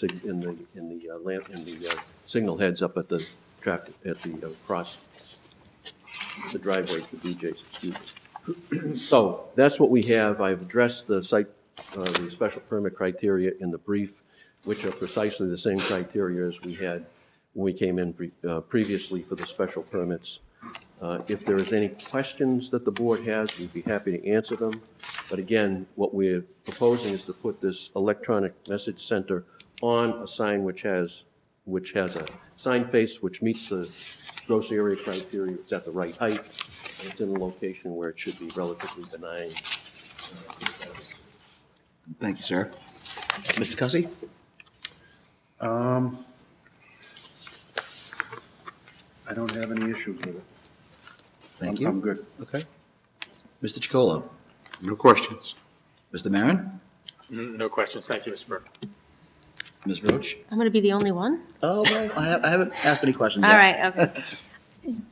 signal heads up at the traffic at the cross the driveway to BJ's. Excuse me. So that's what we have. I've addressed the site, the special permit criteria in the brief, which are precisely the same criteria as we had when we came in previously for the special permits. If there is any questions that the board has, we'd be happy to answer them. But again, what we're proposing is to put this electronic message center on a sign which has a sign face which meets the gross area criteria. It's at the right height, and it's in a location where it should be relatively benign. Thank you, sir. Mr. Cussy? I don't have any issues with it. Thank you. I'm good. Okay. Mr. Chacolo? No questions. Mr. Maron? No questions. Thank you, Mr. Burke. Ms. Roach? I'm going to be the only one? Oh, well, I haven't asked any questions All yet. right, okay.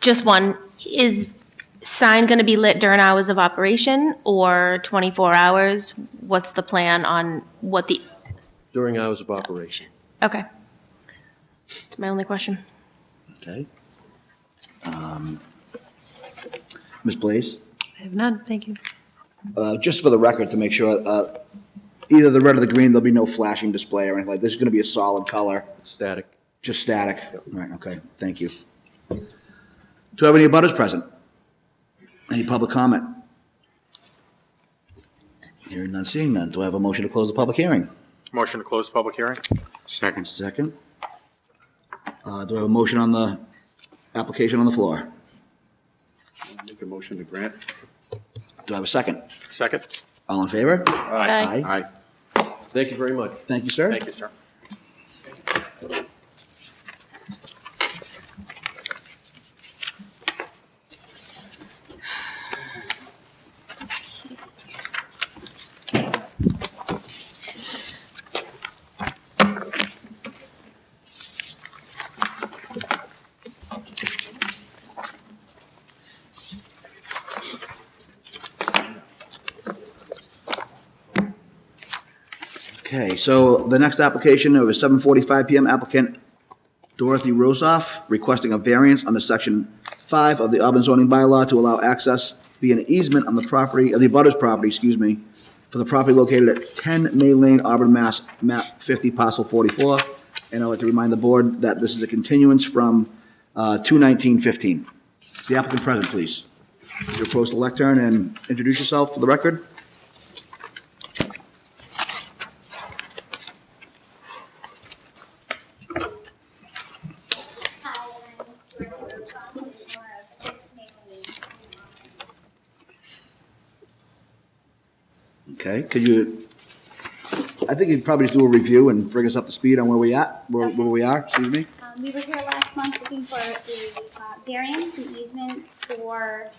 Just one. Is sign going to be lit during hours of operation or 24 hours? What's the plan on what the? During hours of operation. Okay. That's my only question. Okay. Ms. Blaze? I have none, thank you. Just for the record, to make sure, either the red or the green, there'll be no flashing display or anything like this. Is going to be a solid color, Static. just static. Right, okay, thank you. Do I have any abutters present? Any public comment? Hearing none, seeing none. Do I have a motion to close the public hearing? Motion to close the public hearing? Second. Second. Do I have a motion on the application on the floor? Make a motion to grant. Do I have a second? Second? All in favor? Aye. Aye. Thank you very much. Thank you, sir. Thank you, sir. Okay, so the next application of a 7:45 PM applicant Dorothy Rosoff requesting a variance under section 5 of the Auburn zoning bylaw to allow access via an easement on the property, of the abutters property, for the property located at 10 May Lane, Auburn, Mass, map 50, parcel 44. And I'd like to remind the board that this is a continuance from 2/19/15. Is the applicant present, please? Would you approach the lectern and introduce yourself for the record? Okay, could you, I think you'd probably just do a review and bring us up to speed on where we are, excuse me? We were here last month looking for a variance and easement for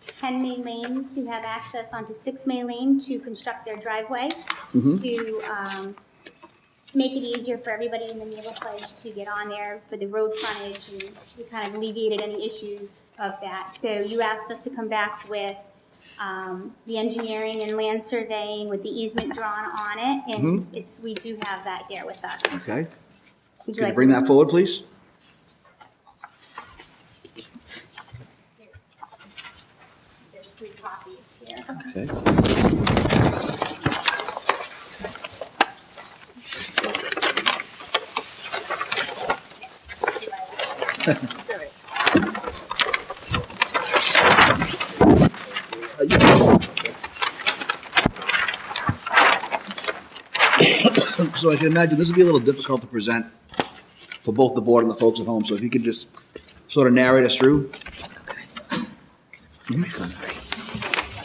10 May Lane to have access onto 6 May Lane to construct their driveway, to make it easier for everybody in the neighborhood to get on there for the road frontage, and we kind of alleviated any issues of that. So you asked us to come back with the engineering and land surveying with the easement drawn on it, and we do have that here with us. Okay, Would can you bring that forward, please? copies here. Okay. So I can imagine this would be a little difficult to present for both the board and the folks at home, so if you could just sort of narrate us through.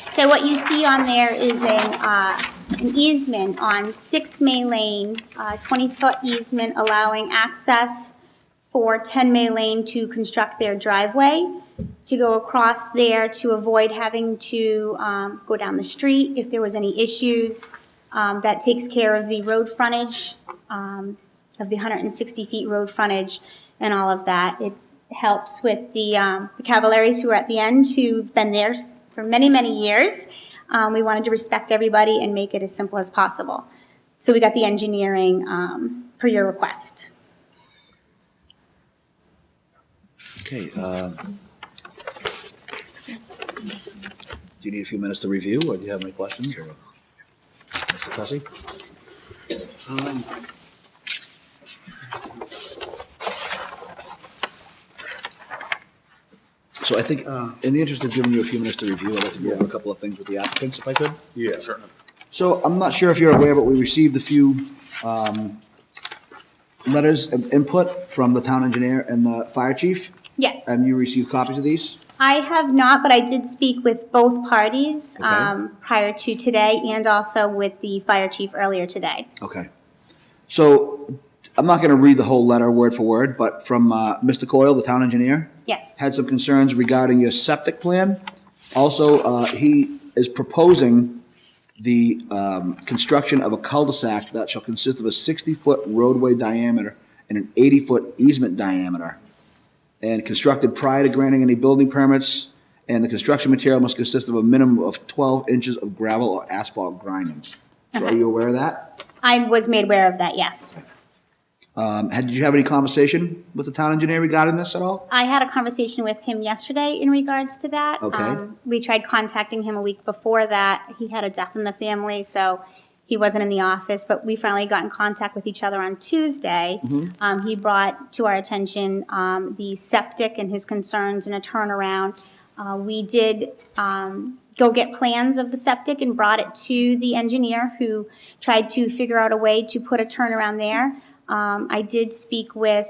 So what you see on there is an easement on 6 May Lane, 20-foot easement allowing access for 10 May Lane to construct their driveway, to go across there to avoid having to go down the street if there was any issues. That takes care of the road frontage, of the 160 feet road frontage and all of that. It helps with the Cavalaries who are at the end, who've been there for many, many years. We wanted to respect everybody and make it as simple as possible. So we got the engineering per your request. Okay. Do you need a few minutes to review, or do you have any questions? Or Mr. Cussy? So I think, in the interest of giving you a few minutes to review, I'd like to go over a couple of things with the applicants, if I could. Yeah, certainly. So I'm not sure if you're aware, but we received a few letters of input from the town engineer and the fire chief. Yes. And you received copies of these? I have not, but I did speak with both parties Okay. prior to today and also with the fire chief earlier today. Okay. So I'm not going to read the whole letter word for word, but from Mr. Coyle, the town engineer, Yes. had some concerns regarding your septic plan. Also, he is proposing the construction of a cul-de-sac that shall consist of a 60-foot roadway diameter and an 80-foot easement diameter, and constructed prior to granting any building permits, and the construction material must consist of a minimum of 12 inches of gravel or asphalt grindings. So are you aware of that? I was made aware of that, yes. Did you have any conversation with the town engineer regarding this at all? I had a conversation with him yesterday in regards to that. Okay. We tried contacting him a week before that. He had a death in the family, so he wasn't in the office, but we finally got in contact with each other on Tuesday. He brought to our attention the septic and his concerns and a turnaround. We did go get plans of the septic and brought it to the engineer, who tried to figure out a way to put a turnaround there. I did speak with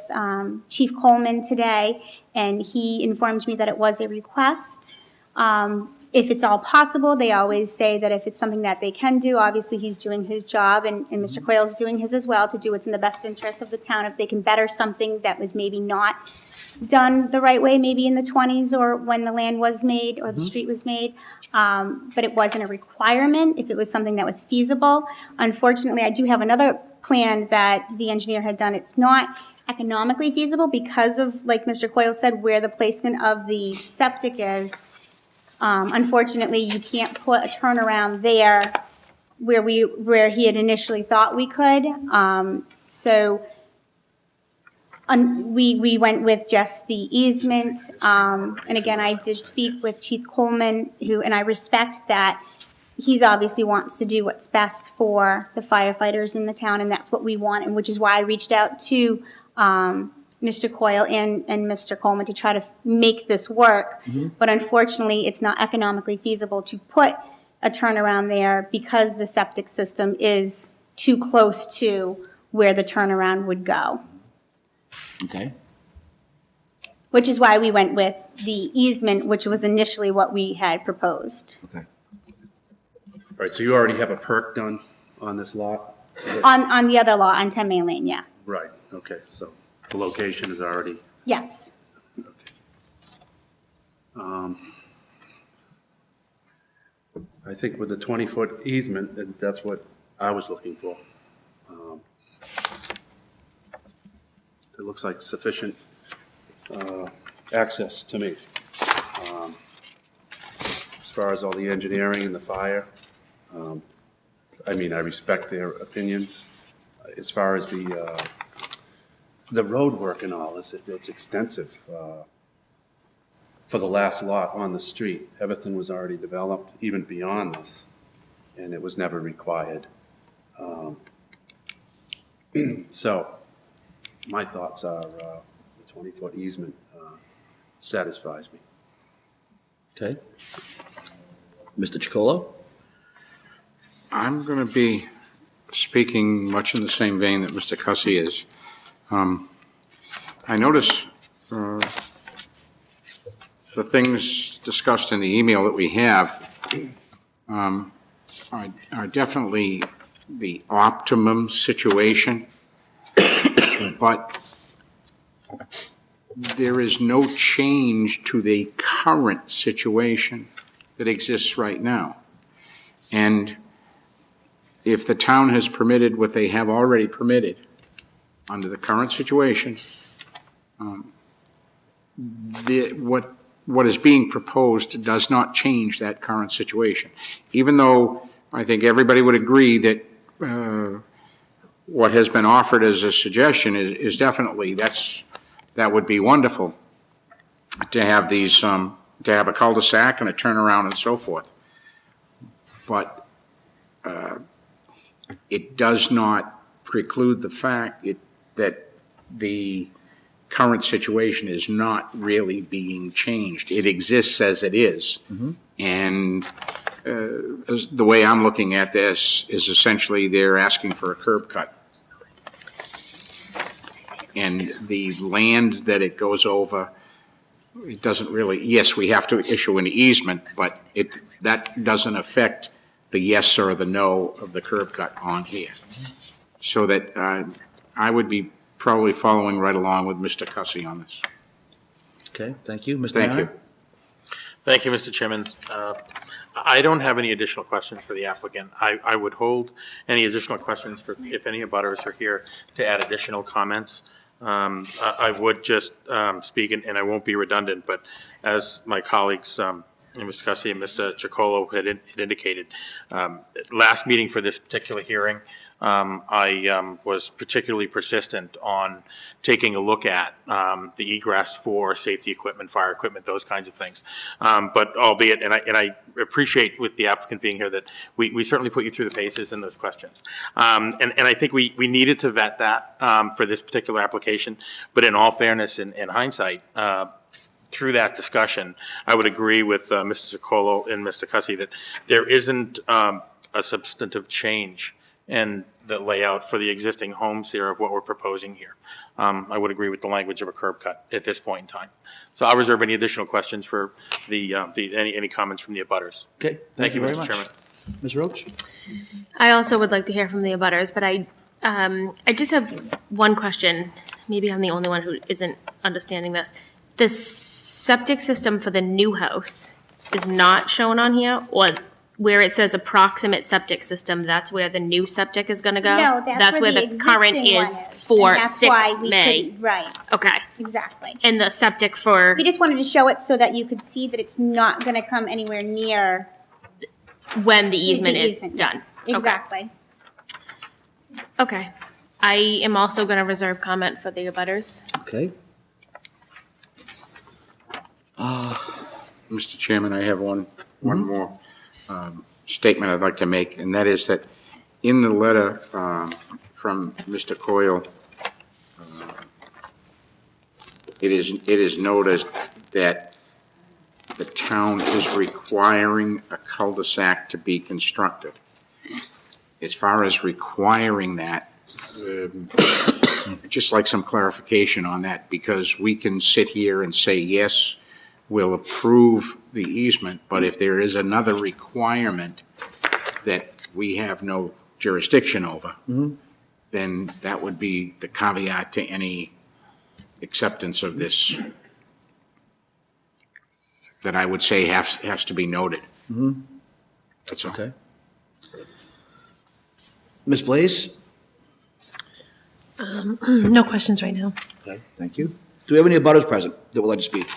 Chief Coleman today, and he informed me that it was a request. If it's all possible, they always say that if it's something that they can do, obviously he's doing his job, and Mr. Coyle's doing his as well, to do what's in the best interest of the town. If they can better something that was maybe not done the right way, maybe in the 20s or when the land was made or the street was made, but it wasn't a requirement, if it was something that was feasible. Unfortunately, I do have another plan that the engineer had done. It's not economically feasible because of, like Mr. Coyle said, where the placement of the septic is. Unfortunately, you can't put a turnaround there where he had initially thought we could. We went with just the easement. And again, I did speak with Chief Coleman, and I respect that he's obviously wants to do what's best for the firefighters in the town, and that's what we want, and which is why I reached out to Mr. Coyle and Mr. Coleman to try to make this work. But unfortunately, it's not economically feasible to put a turnaround there because the septic system is too close to where the turnaround would go. Okay. Which is why we went with the easement, which was initially what we had proposed. Okay. All right, so you already have a perk done on this lot? On the other lot, on 10 Main Lane, yeah. Right, okay, so the location is already, Yes. I think with the 20-foot easement, that's what I was looking for. It looks like sufficient access to me. As far as all the engineering and the fire, I mean, I respect their opinions. As far as the road work and all, it's extensive. for the last lot on the street. Everything was already developed, even beyond this, and it was never required. So, my thoughts are, the 20-foot easement satisfies me. Okay. Mr. Chacolo? I'm going to be speaking much in the same vein that Mr. Cussy is. I notice the things discussed in the email that we have are definitely the optimum situation, but there is no change to the current situation that exists right now. And if the town has permitted what they have already permitted under the current situation, what is being proposed does not change that current situation. Even though I think everybody would agree that what has been offered as a suggestion is definitely, that would be wonderful to have these, to have a cul-de-sac and a turnaround and so forth. But it does not preclude the fact that the current situation is not really being changed. It exists as it is. And the way I'm looking at this is essentially they're asking for a curb cut. And the land that it goes over, it doesn't really, yes, we have to issue an easement, but that doesn't affect the yes or the no of the curb cut on here. So that I would be probably following right along with Mr. Cussy on this. Okay, thank you. Mr. Thank Mayor? you. Thank you, Mr. Chairman. I don't have any additional questions for the applicant. I would hold any additional questions for, if any abutters are here to add additional comments. I would just speak, and I won't be redundant, but as my colleagues, Mr. Cussy and Mr. Chacolo had indicated, last meeting for this particular hearing, I was particularly persistent on taking a look at the egress for safety equipment, fire equipment, those kinds of things. But albeit, and I appreciate with the applicant being here that we certainly put you through the paces in those questions. And I think we needed to vet that for this particular application. But in all fairness, in hindsight, through that discussion, I would agree with Mr. Chacolo and Mr. Cussy that there isn't a substantive change in the layout for the existing homes here of what we're proposing here. I would agree with the language of a curb cut at this point in time. So I'll reserve any additional questions for any comments from the abutters. Okay, Thank you, very Mr. much. Chairman. Ms. Roach? I also would like to hear from the abutters, but I just have one question. Maybe I'm the only one who isn't understanding this. The septic system for the new house is not shown on here, or where it says approximate septic system, that's where the new septic is gonna go? No, that's where the current existing one is is, for and that's why 6 we May. couldn't- Right, Okay, exactly. and the septic for, We just wanted to show it so that you could see that it's not gonna come anywhere near when the easement is easement, yeah. done? Okay. Exactly. Okay. I am also gonna reserve comment for the abutters. Okay. Mr. Chairman, I have one more statement I'd like to make, and that is that in the letter from Mr. Coyle, it is noted that the town is requiring a cul-de-sac to be constructed. As far as requiring that, I'd just like some clarification on that, because we can sit here and say, yes, we'll approve the easement, but if there is another requirement that we have no jurisdiction over, then that would be the caveat to any acceptance of this that I would say has to be noted. That's all. Okay. Ms. Blaze? No questions right now. Okay, thank you. Do we have any abutters present that would like to speak?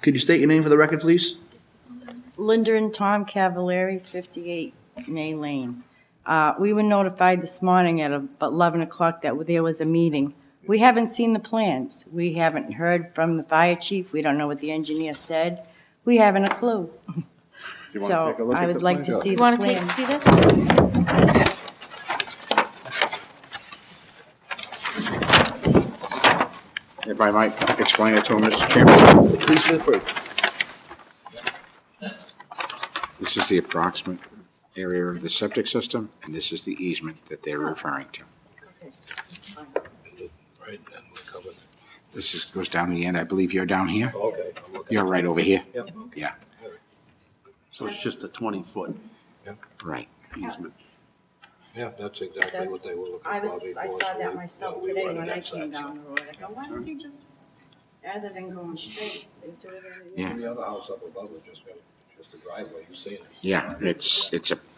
Could you state your name for the record, please? Linda and Tom Cavallari, 58 May Lane. We were notified this morning at about 11 o'clock that there was a meeting. We haven't seen the plans. We haven't heard from the fire chief. We don't know what the engineer said. We haven't a clue. You wanna take a So look I at would the like plans? to see You the want to plans. see this? If I might explain it to him, Mr. Chairman. Please feel free. This is the approximate area of the septic system, and this is the easement that they're referring to. Right, and then we're covered. This is, goes down the end. I believe you're down here. Okay. I'm looking. You're right over here. Yep. Yeah, So it's just a 20-foot right. easement. Yeah, that's exactly what they were looking for. I before, saw so that we- myself we today wanted when I that came section. down the road. I go, why don't they just, rather than going straight, they do it in the. Yeah. And the other house up above was just a driveway, you see it. Yeah, it's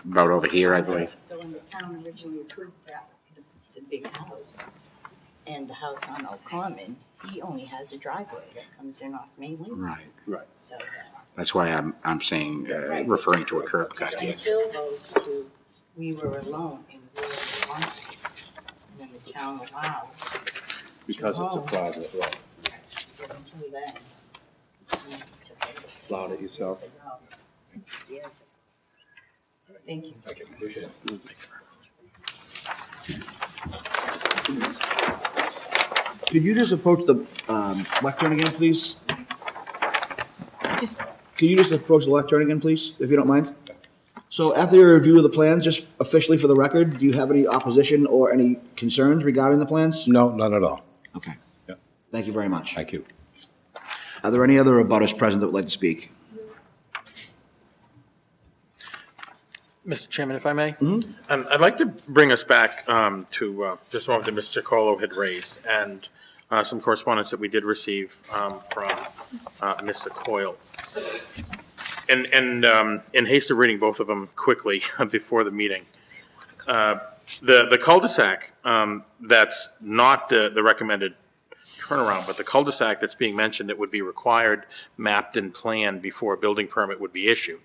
about over here, I believe. So when the town originally approved that, the big house, and the house on Old Common, he only has a driveway that comes in off Main Lane. Right. Right. So That's why I'm saying, referring to a curb cut here. until those two, we were alone and we were alone. And then the town allowed. Because it's a private road. But until then. Plowed it yourself. Yeah. Thank you. I can appreciate it. Could you just approach the lectern again, please? Just Could you just approach the lectern again, please, if you don't mind? So after your review of the plans, just officially for the record, do you have any opposition or any concerns regarding the plans? No, none at all. Okay. Yeah. Thank you very much. Thank you. Are there any other abutters present that would like to speak? Mr. Chairman, if I may? I'd like to bring us back to just one that Mr. Colo had raised and some correspondence that we did receive from Mr. Coyle. And in haste of reading both of them quickly before the meeting, the cul-de-sac, that's not the recommended turnaround, but the cul-de-sac that's being mentioned that would be required, mapped and planned before a building permit would be issued.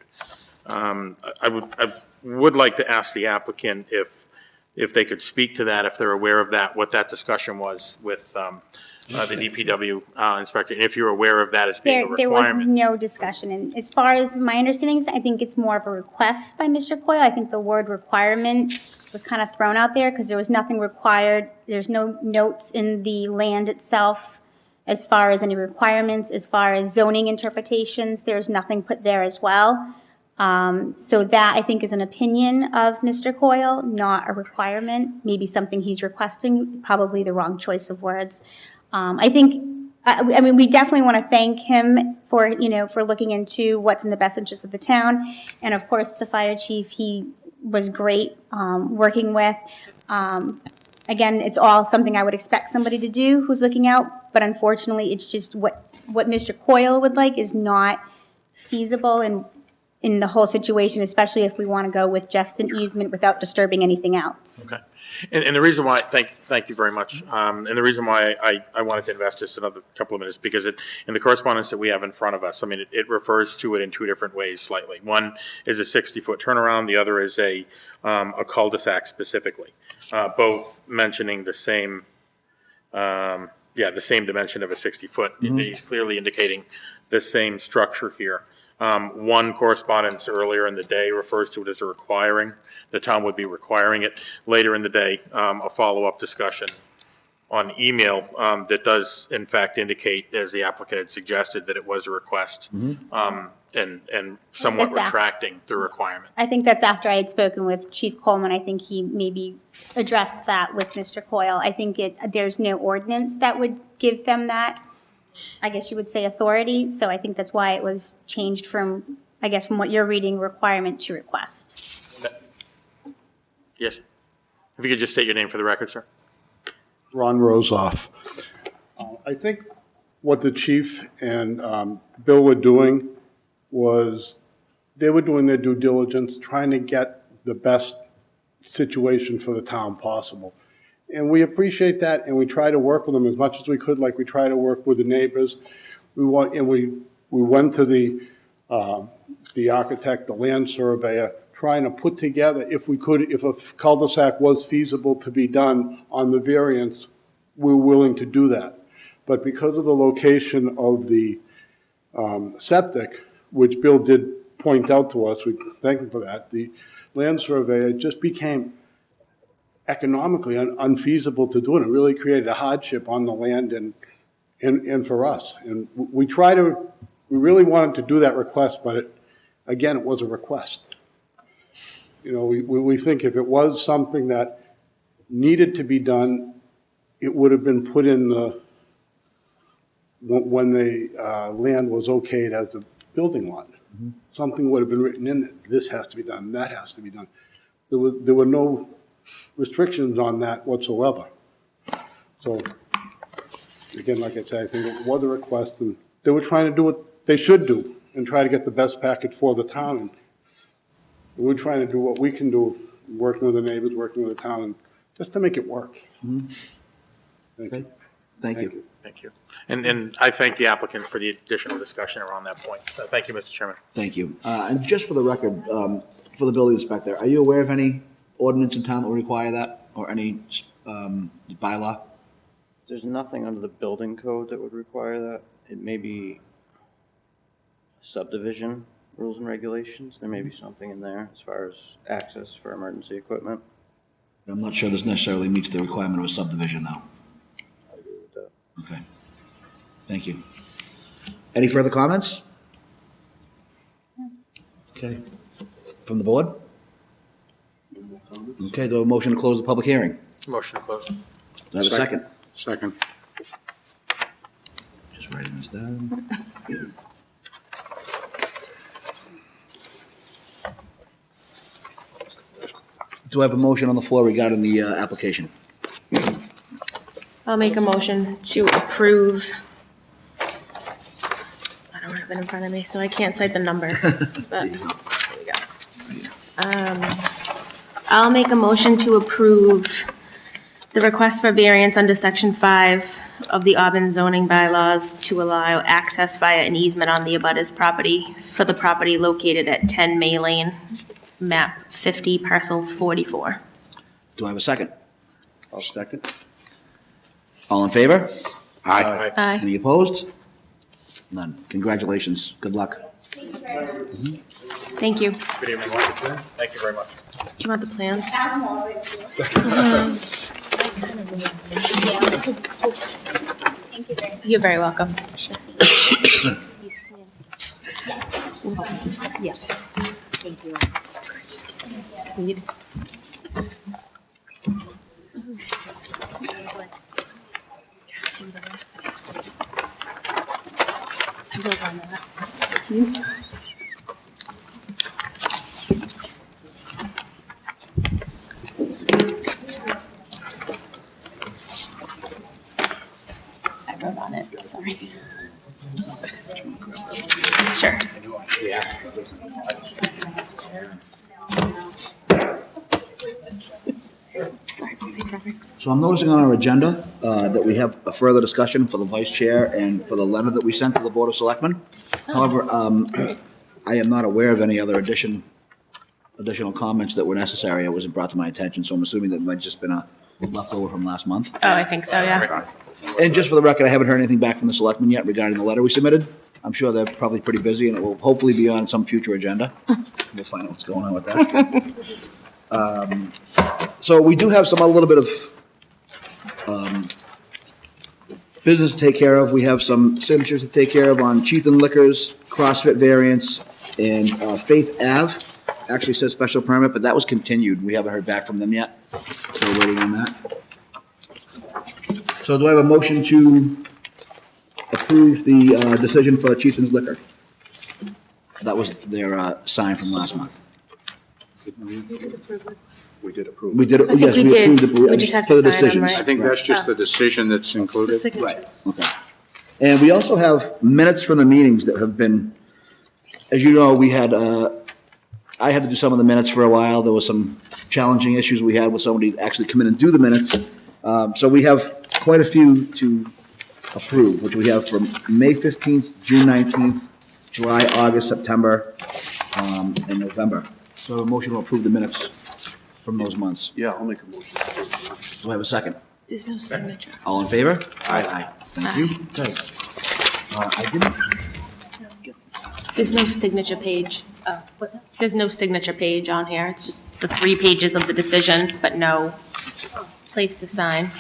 I would like to ask the applicant if they could speak to that, if they're aware of that, what that discussion was with the DPW inspector, and if you're aware of that as being a There was requirement. no discussion, and as far as my understanding is, I think it's more of a request by Mr. Coyle. I think the word requirement was kind of thrown out there because there was nothing required. There's no notes in the land itself as far as any requirements, as far as zoning interpretations, there's nothing put there as well. So that, I think, is an opinion of Mr. Coyle, not a requirement, maybe something he's requesting, probably the wrong choice of words. I mean, we definitely want to thank him for, for looking into what's in the best interest of the town. And of course, the fire chief, he was great, working with. Again, it's all something I would expect somebody to do who's looking out, but unfortunately, it's just what Mr. Coyle would like is not feasible in the whole situation, especially if we want to go with just an easement without disturbing anything else. Okay. And the reason why, thank you very much. And the reason why I wanted to invest just another couple of minutes, because in the correspondence that we have in front of us, I mean, it refers to it in two different ways slightly. One is a 60-foot turnaround, the other is a cul-de-sac specifically. Both mentioning the same, the same dimension of a 60-foot. He's clearly indicating the same structure here. One correspondence earlier in the day refers to it as a requiring. The town would be requiring it. Later in the day, a follow-up discussion on email that does in fact indicate, as the applicant had suggested, that it was a request and somewhat That's retracting the requirement. I think that's after I had spoken with Chief Coleman. I think he maybe addressed that with Mr. Coyle. I think there's no ordinance that would give them that, I guess you would say, authority. So I think that's why it was changed from, I guess, from what you're reading, requirement to request. Yes. If you could just state your name for the record, sir. Ron Rosoff. I think what the chief and Bill were doing was they were doing their due diligence, trying to get the best situation for the town possible. And we appreciate that, and we try to work with them as much as we could, like we try to work with the neighbors. We went to the architect, the land surveyor, trying to put together, if a cul-de-sac was feasible to be done on the variance, we're willing to do that. But because of the location of the septic, which Bill did point out to us, we thank him for that, the land surveyor just became economically unfeasible to do, and it really created a hardship on the land and for us. And we really wanted to do that request, but again, it was a request. You know, we think if it was something that needed to be done, it would have been put in when the land was okayed as a building lot. Something would have been written in that this has to be done, that has to be done. There were no restrictions on that whatsoever. So, again, like I said, I think it was a request, and they were trying to do what they should do and try to get the best package for the town. And we're trying to do what we can do, working with the neighbors, working with the town, and just to make it work. Thank you. Thank you. Thank you. And I thank the applicant for the additional discussion around that point. Thank you, Mr. Chairman. Thank you. And just for the record, for the building inspector, are you aware of any ordinance in town that will require that, or any bylaw? There's nothing under the building code that would require that. It may be subdivision rules and regulations. There may be something in there as far as access for emergency equipment. I'm not sure this necessarily meets the requirement of a subdivision, though. I agree with that. Okay. Thank you. Any further comments? Okay. From the board? Okay, do I have a motion to close the public hearing? Motion to close. Do I have a second? Second. Just writing this down. Do I have a motion on the floor regarding the application? I'll make a motion to approve. I don't have it in front of me, so I can't cite the number, but here we go. I'll make a motion to approve the request for variance under section 5 of the Auburn zoning bylaws to allow access via an easement on the abutters property for the property located at 10 May Lane, map 50, parcel 44. Do I have a second? I'll second. All in favor? Aye. Aye. Any opposed? None. Congratulations. Good luck. Thank you. Good evening. Thank you very much. Do you want the plans? You're very welcome. Yes. Thank you. Sweet. I wrote on that. 16. I wrote on it, sorry. Sure. Yeah. Sorry, my drawings. So I'm noticing on our agenda that we have a further discussion for the vice chair and for the letter that we sent to the Board of Selectmen. However, I am not aware of any other additional comments that were necessary. It wasn't brought to my attention, so I'm assuming that it might have just been a leftover from last month. Oh, I think so, yeah. And just for the record, I haven't heard anything back from the selectmen yet regarding the letter we submitted. I'm sure they're probably pretty busy, and it will hopefully be on some future agenda. We'll find out what's going on with that. So we do have a little bit of business to take care of. We have some signatures to take care of on Chieftain Liquors, CrossFit variance, and Faith Ave. Actually says special permit, but that was continued. We haven't heard back from them yet, so we're waiting on that. So do I have a motion to approve the decision for Chieftain's Liquor? That was their sign from last month. We did approve. We did, I think yes, we we did. approved the, We just have for to the sign them, decisions. right? I think that's just the decision that's included. Right, okay. And we also have minutes from the meetings that have been, as you know, we had, I had to do some of the minutes for a while. There was some challenging issues we had with somebody to actually come in and do the minutes. So we have quite a few to approve, which we have from May 15th, June 19th, July, August, September, and November. So I have a motion to approve the minutes from those months. Yeah, I'll make a motion. Do I have a second? There's no signature. All in favor? Aye. Thank you. Okay. I didn't, There's no signature page. Oh, what's that? There's no signature page on here. It's just the 3 pages of the decision, but no place to sign.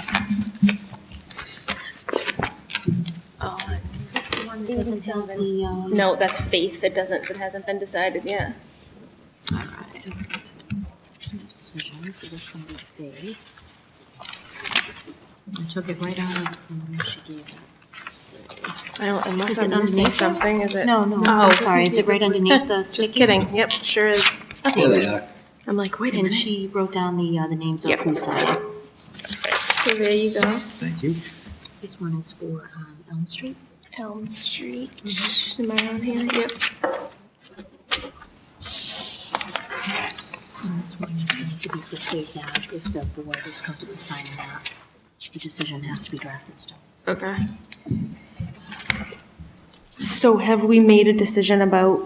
Oh, Is this the one that doesn't have the, no, that's Faith. It hasn't been decided yet. Decision, so that's gonna be big. I took it right out of when she gave it. So, I don't, unless Is I'm it missing underneath it? something, is it? No, no. Oh, I'm sorry, is it right underneath the Just sticky? kidding. Yep, sure is. there they are. I'm like, wait a minute. And she wrote down the names of Yep. who signed it. So there you go. Thank you. This one is for Elm Street. Elm Street. Am I on here? Yep. And this one is going to be for Faith Ave. If the board is comfortable signing that, the decision has to be drafted still. Okay. So have we made a decision about,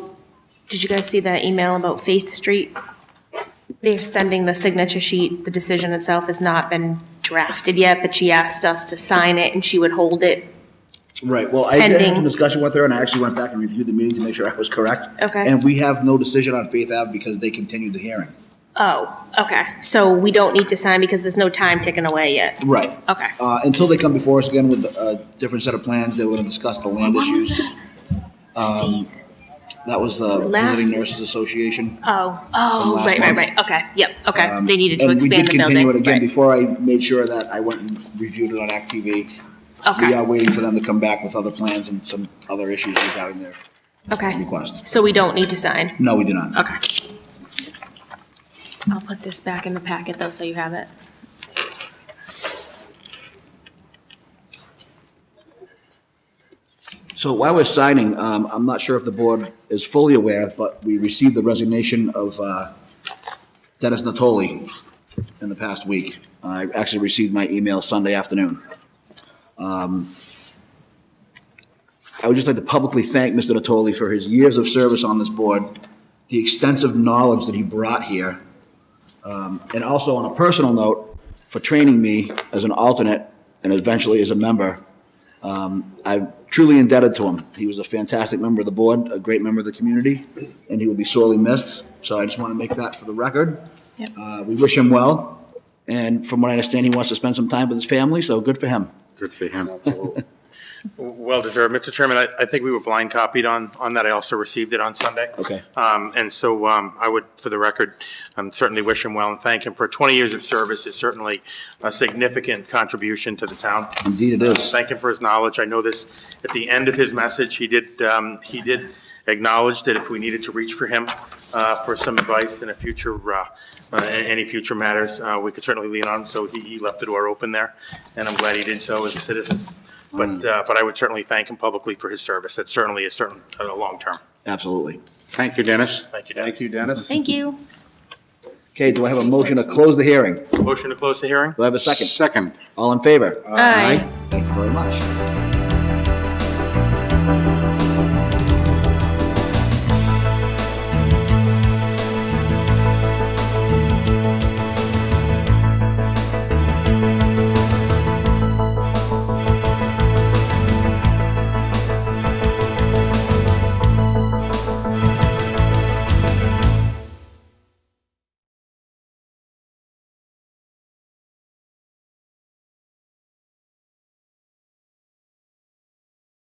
did you guys see that email about Faith Street? They're sending the signature sheet. The decision itself has not been drafted yet, but she asked us to sign it and she would hold it. Right, well, I did have Pending. some discussion with her, and I actually went back and reviewed the meeting to make sure I was correct. Okay. And we have no decision on Faith Ave because they continued the hearing. Oh, okay. So we don't need to sign because there's no time ticking away yet. Right. Okay. Until they come before us again with a different set of plans, they were gonna discuss the land What was issues. That was the Last- Visiting Nurses Association. Oh, From last month. right. Okay, yep, okay. They needed to expand the And we did continue it building. again Right. before I made sure that I went and reviewed it on Act TV. We Okay, are waiting for them to come back with other plans and some other issues regarding their okay. request. So we don't need to sign? No, we do not. Okay. I'll put this back in the packet though, so you have it. So while we're signing, I'm not sure if the board is fully aware, but we received the resignation of Dennis Natoli in the past week. I actually received my email Sunday afternoon. I would just like to publicly thank Mr. Natoli for his years of service on this board, the extensive knowledge that he brought here, and also on a personal note, for training me as an alternate and eventually as a member. I'm truly indebted to him. He was a fantastic member of the board, a great member of the community, and he will be sorely missed. So I just want to make that for the record. Yep. We wish him well, and from what I understand, he wants to spend some time with his family, so good for him. Good for him. Well deserved. Mr. Chairman, I think we were blind copied on that. I also received it on Sunday. Okay. And so I would, for the record, certainly wish him well and thank him for 20 years of service. Is certainly a significant contribution to the town. Indeed it is. Thank him for his knowledge. I know this, at the end of his message, he did acknowledge that if we needed to reach for him for some advice in a future, any future matters, we could certainly lean on him. So he left the door open there, and I'm glad he did so as a citizen. But I would certainly thank him publicly for his service. It's certainly a long term. Absolutely. Thank you, Dennis. Thank you, Dennis. Thank you, Dennis. Thank you. Okay, do I have a motion to close the hearing? Motion to close the hearing? Do I have a second? Second. All in favor? Aye. Thank you very much.